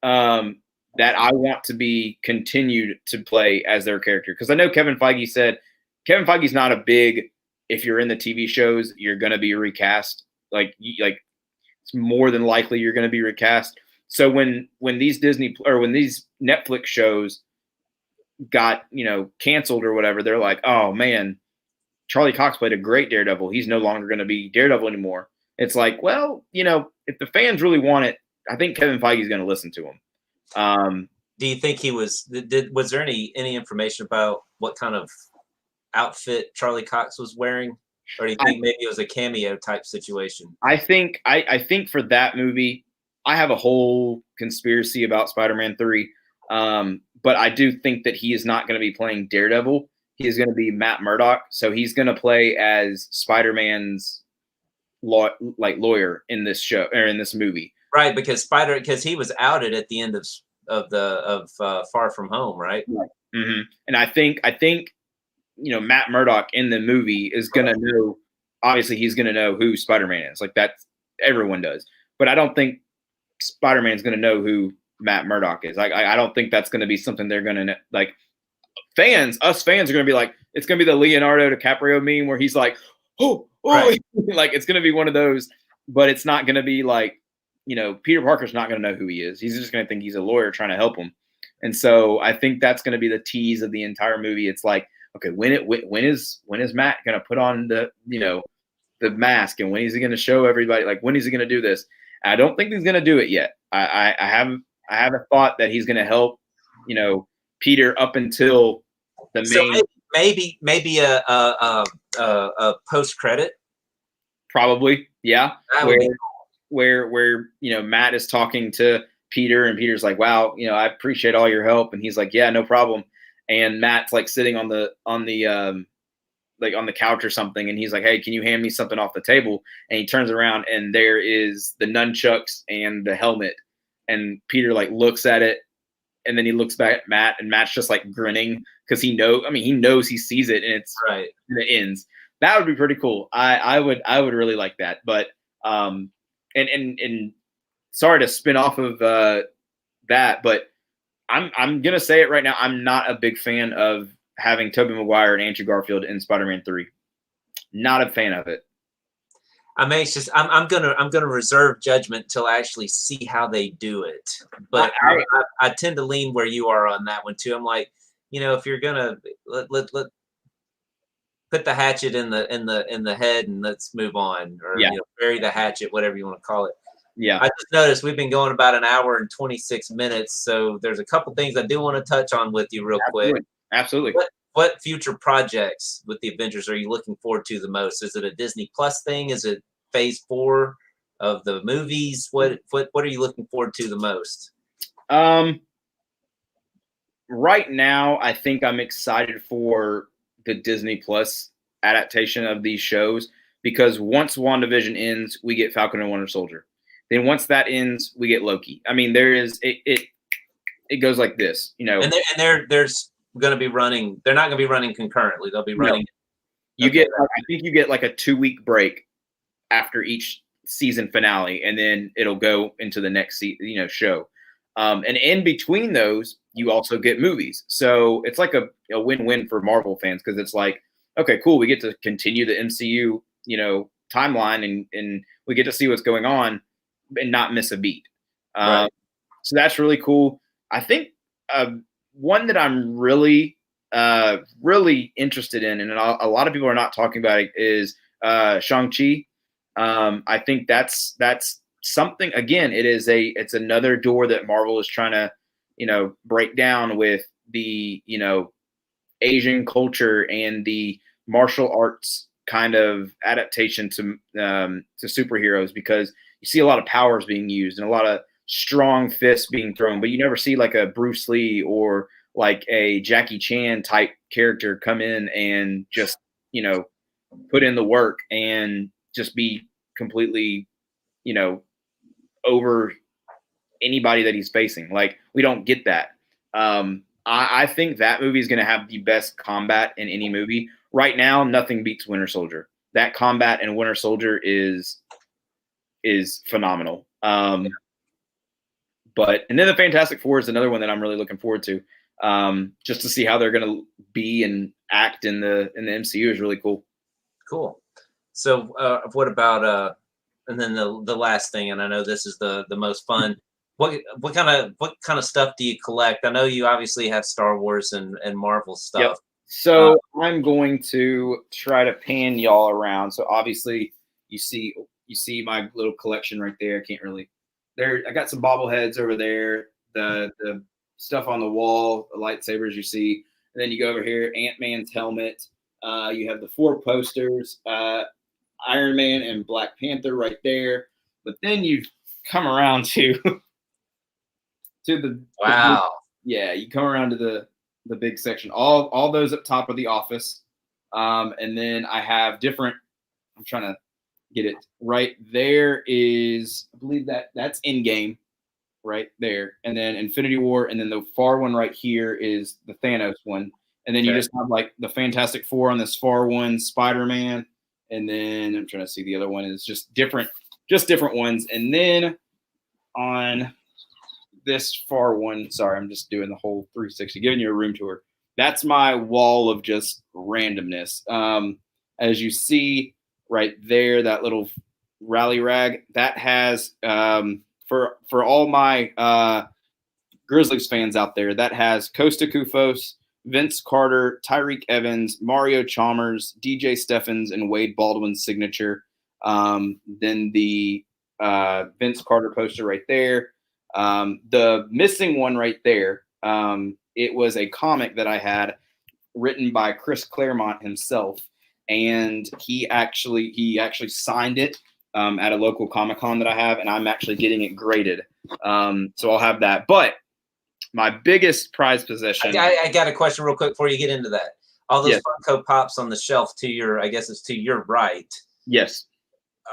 that I want to be continued to play as their character. Because I know Kevin Feige said Kevin Feige's not a big, if you're in the TV shows, you're going to be recast. Like it's more than likely you're going to be recast. So when these Netflix shows got, canceled or whatever, they're like, oh man, Charlie Cox played a great Daredevil. He's no longer going to be Daredevil anymore. It's like, well, if the fans really want it, I think Kevin Feige is going to listen to him. Do you think he was? Was there any information about what kind of outfit Charlie Cox was wearing, or do you think maybe it was a cameo type situation? I think for that movie, I have a whole conspiracy about Spider-Man 3, but I do think that he is not going to be playing Daredevil. He is going to be Matt Murdock, so he's going to play as Spider-Man's lawyer in this show or in this movie, right? Because he was outed at the end of Far From Home, right? Right. Mm-hmm. And I think Matt Murdock in the movie is going to know. Obviously, he's going to know who Spider-Man is. Like that, everyone does. But I don't think Spider-Man's going to know who Matt Murdock is. I don't think that's going to be something they're going to like. us fans are going to be like, it's going to be the Leonardo DiCaprio meme where he's like, oh, Right. like it's going to be one of those, but it's not going to be like, Peter Parker's not going to know who he is. He's just going to think he's a lawyer trying to help him. And so I think that's going to be the tease of the entire movie. It's like, okay, when is Matt going to put on the mask, and when is he going to show everybody, like, when is he going to do this? I don't think he's going to do it yet. I have a thought that he's going to help, Peter up until the main. So maybe a post credit. Probably, yeah. That would be where Matt is talking to Peter, and Peter's like, wow, I appreciate all your help, and he's like, yeah, no problem. And Matt's like sitting on the couch or something, and he's like, hey, can you hand me something off the table? And he turns around, and there is the nunchucks and the helmet, and Peter like looks at it, and then he looks back at Matt, and Matt's just like grinning because he knows he sees it, and it's right. And it ends. That would be pretty cool. I would really like that. But and sorry to spin off of that, but I'm gonna say it right now. I'm not a big fan of having Tobey Maguire and Andrew Garfield in Spider-Man 3. Not a fan of it. I mean, it's just I'm gonna reserve judgment till I actually see how they do it. But I tend to lean where you are on that one too. I'm like, if you're gonna let put the hatchet in the head and let's move on, or bury the hatchet, whatever you want to call it. Yeah. I just noticed we've been going about an hour and 26 minutes, so there's a couple things I do want to touch on with you real quick. Absolutely. What future projects with the Avengers are you looking forward to the most? Is it a Disney Plus thing? Is it Phase 4 of the movies? What are you looking forward to the most? Right now, I think I'm excited for the Disney Plus adaptation of these shows, because once WandaVision ends, we get Falcon and Winter Soldier. Then once that ends, we get Loki. I mean, there is it goes like this, And there's going to be running. They're not going to be running concurrently. They'll be running. No. I think you get like a 2-week break after each season finale, and then it'll go into the next show. And in between those, you also get movies. So it's like a win-win for Marvel fans, because it's like, okay, cool, we get to continue the MCU, timeline, and we get to see what's going on and not miss a beat. Right. So that's really cool. I think one that I'm really, really interested in, and a lot of people are not talking about it, is Shang-Chi. I think that's something. Again, it's another door that Marvel is trying to, break down with the, Asian culture and the martial arts kind of adaptation to superheroes, because you see a lot of powers being used and a lot of strong fists being thrown, but you never see like a Bruce Lee or like a Jackie Chan type character come in and just, put in the work and just be completely, over anybody that he's facing. Like, we don't get that. I think that movie is going to have the best combat in any movie. Right now, nothing beats Winter Soldier. That combat in Winter Soldier is phenomenal. And then the Fantastic Four is another one that I'm really looking forward to. Just to see how they're going to be and act in the MCU is really cool. Cool. So what about and then the last thing, and I know this is the most fun. What kind of stuff do you collect? I know you obviously have Star Wars and Marvel stuff. Yep. So I'm going to try to pan y'all around. So obviously you see my little collection right there. I can't really there. I got some bobbleheads over there. The stuff on the wall, the lightsabers you see, and then you go over here, Ant-Man's helmet. You have the 4 posters, Iron Man and Black Panther right there. But then you come around to the wow. You come around to the big section. All those up top of the Office. And then I have different, I'm trying to get it right there is, I believe that's Endgame right there. And then Infinity War. And then the far one right here is the Thanos one. And then you just have like the Fantastic Four on this far one, Spider-Man. And then I'm trying to see, the other one is just different ones. And then on this far one, sorry, I'm just doing the whole 360, giving you a room tour. that's my wall of just randomness. As you see right there, that little rally rag that has for all my Grizzlies fans out there, that has Costa Kufos, Vince Carter, Tyreek Evans, Mario Chalmers, DJ Steffens, and Wade Baldwin's signature. Then the Vince Carter poster right there. The missing one right there, it was a comic that I had written by Chris Claremont himself, and he actually signed it at a local Comic-Con that I have, and I'm actually getting it graded. So I'll have that. But my biggest prize possession. I got a question real quick before you get into that. All those Funko Pops on the shelf to your, I guess it's to your right. Yes.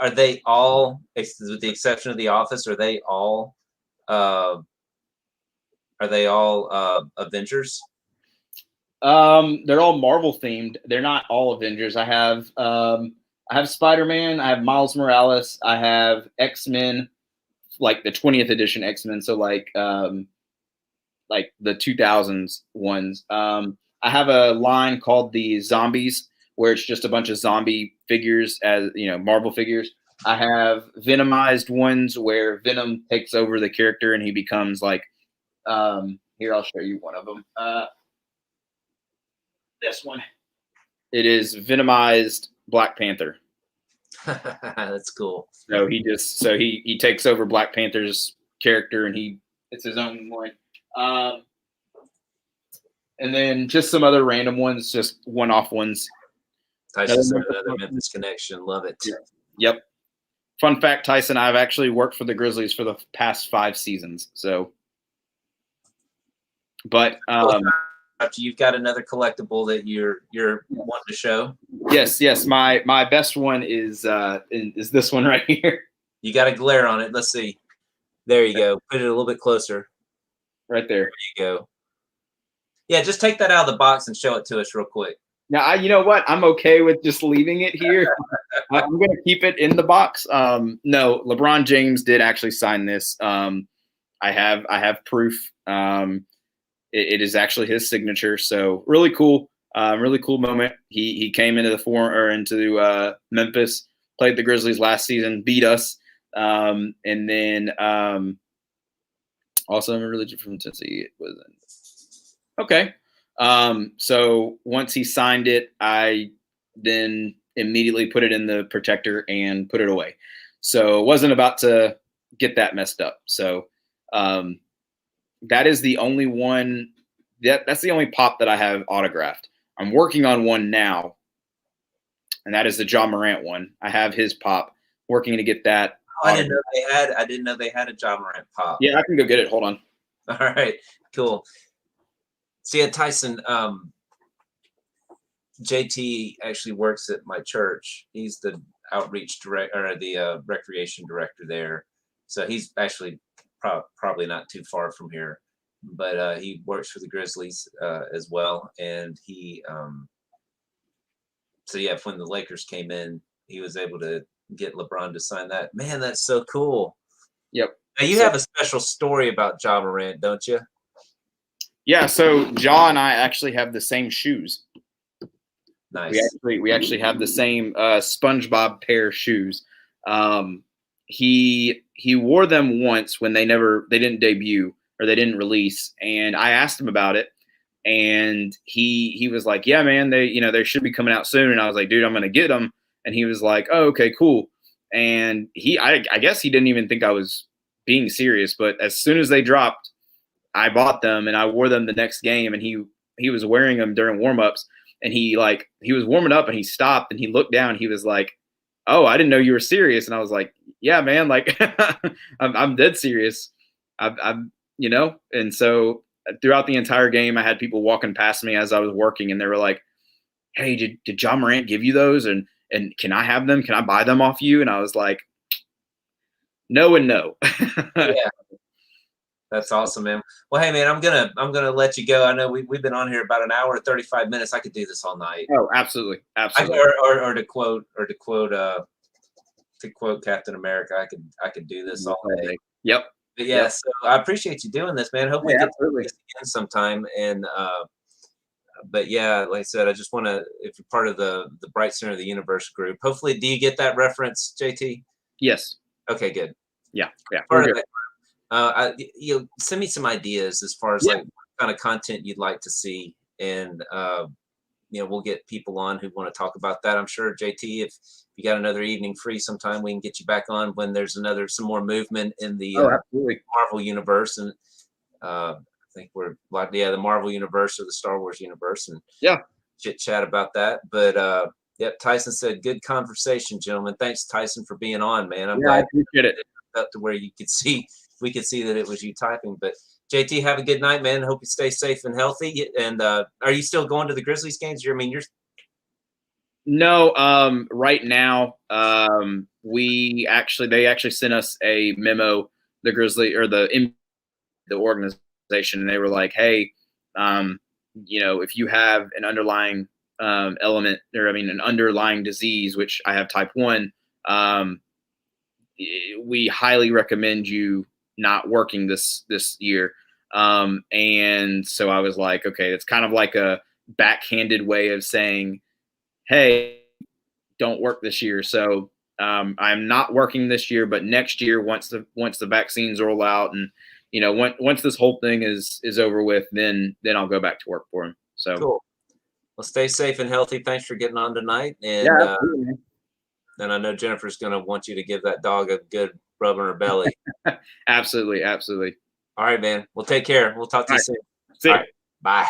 Are they all, with the exception of The Office, are they all Avengers? They're all Marvel themed. They're not all Avengers. I have Spider-Man. I have Miles Morales. I have X-Men, like the 20th edition X-Men. So like the 2000s ones. I have a line called the Zombies, where it's just a bunch of zombie figures, as Marvel figures. I have Venomized ones where Venom takes over the character and he becomes like, here, I'll show you one of them. This one. It is Venomized Black Panther. That's cool. So he takes over Black Panther's character and it's his own one. And then just some other random ones, just one-off ones. Tyson, another Memphis connection. Love it. Yep. Fun fact, Tyson, I've actually worked for the Grizzlies for the past 5 seasons. So, but you've got another collectible that you're wanting to show. Yes. My best one is this one right here. You got a glare on it. Let's see. There you go. Put it a little bit closer. Right there. There you go. Yeah, just take that out of the box and show it to us real quick. Now, you know what? I'm okay with just leaving it here. I'm going to keep it in the box. No, LeBron James did actually sign this. I have proof. It is actually his signature. So really cool moment. He came into Memphis, played the Grizzlies last season, beat us, and then also I'm a religion from Tennessee. It wasn't. Okay. So once he signed it, I then immediately put it in the protector and put it away. So wasn't about to get that messed up. So that is the only one that's the only pop that I have autographed. I'm working on one now, and that is the Ja Morant one. I have his pop, working to get that. Oh, I didn't know they had a Ja Morant pop. Yeah, I can go get it. Hold on. All right, cool. See, Tyson, JT actually works at my church. He's the outreach director, or the recreation director there. So he's actually probably not too far from here, but he works for the Grizzlies as well. And he, so yeah, when the Lakers came in, he was able to get LeBron to sign that. Man, that's so cool. Yep. Now you have a special story about Ja Morant, don't you? Yeah, so Ja and I actually have the same shoes. Nice. We actually have the same SpongeBob pair of shoes. He wore them once when they didn't debut or they didn't release, and I asked him about it, and he was like, "Yeah, man, they should be coming out soon." And I was like, "Dude, I'm gonna get them." And he was like, "Oh, okay, cool." And I guess he didn't even think I was being serious, but as soon as they dropped, I bought them and I wore them the next game, and he was wearing them during warmups, and he was warming up and he stopped and he looked down. He was like, "Oh, I didn't know you were serious." And I was like, "Yeah, man, like I'm dead serious." I'm and so throughout the entire game, I had people walking past me as I was working, and they were like, "Hey, did Ja Morant give you those? And can I have them? Can I buy them off you?" And I was like, "No and no." Yeah. That's awesome, man. Well, hey, man, I'm gonna let you go. I know we've been on here about an hour and 35 minutes. I could do this all night. Oh, absolutely. Or to quote Captain America, I could do this all day. Yep. But yeah, so I appreciate you doing this, man. Hope we get to do this again sometime. And But yeah, like I said, I just want to, if you're part of the Bright Center of the Universe group, hopefully, do you get that reference, JT? Yes. Okay, good. Yeah. Part We're of good. that, send me some ideas as far as Yeah. like what kind of content you'd like to see, and we'll get people on who want to talk about that. I'm sure, JT, if you got another evening free sometime, we can get you back on when there's some more movement in the Oh, absolutely. Marvel universe, and I think we're like, the Marvel universe or the Star Wars universe, and Yeah. chit chat about that. But yep, Tyson said, good conversation, gentlemen. Thanks, Tyson, for being on, man. I'm Yeah, I glad appreciate it. up to where we could see that it was you typing. But JT, have a good night, man. Hope you stay safe and healthy. And are you still going to the Grizzlies games? You're No, right now, they actually sent us a memo, the Grizzly or the organization, and they were like, hey, if you have an underlying element, or I mean, an underlying disease, which I have type 1, we highly recommend you not working this year. And so I was like, okay, it's kind of like a backhanded way of saying, hey, don't work this year. So I'm not working this year, but next year, once the vaccines roll out, and once this whole thing is over with, then I'll go back to work for him. So cool. Well, stay safe and healthy. Thanks for getting on tonight. And yeah, and I know Jennifer's going to want you to give that dog a good rub on her belly. absolutely. All right, man. Well, take care. We'll talk to you soon. See All ya. right. Bye.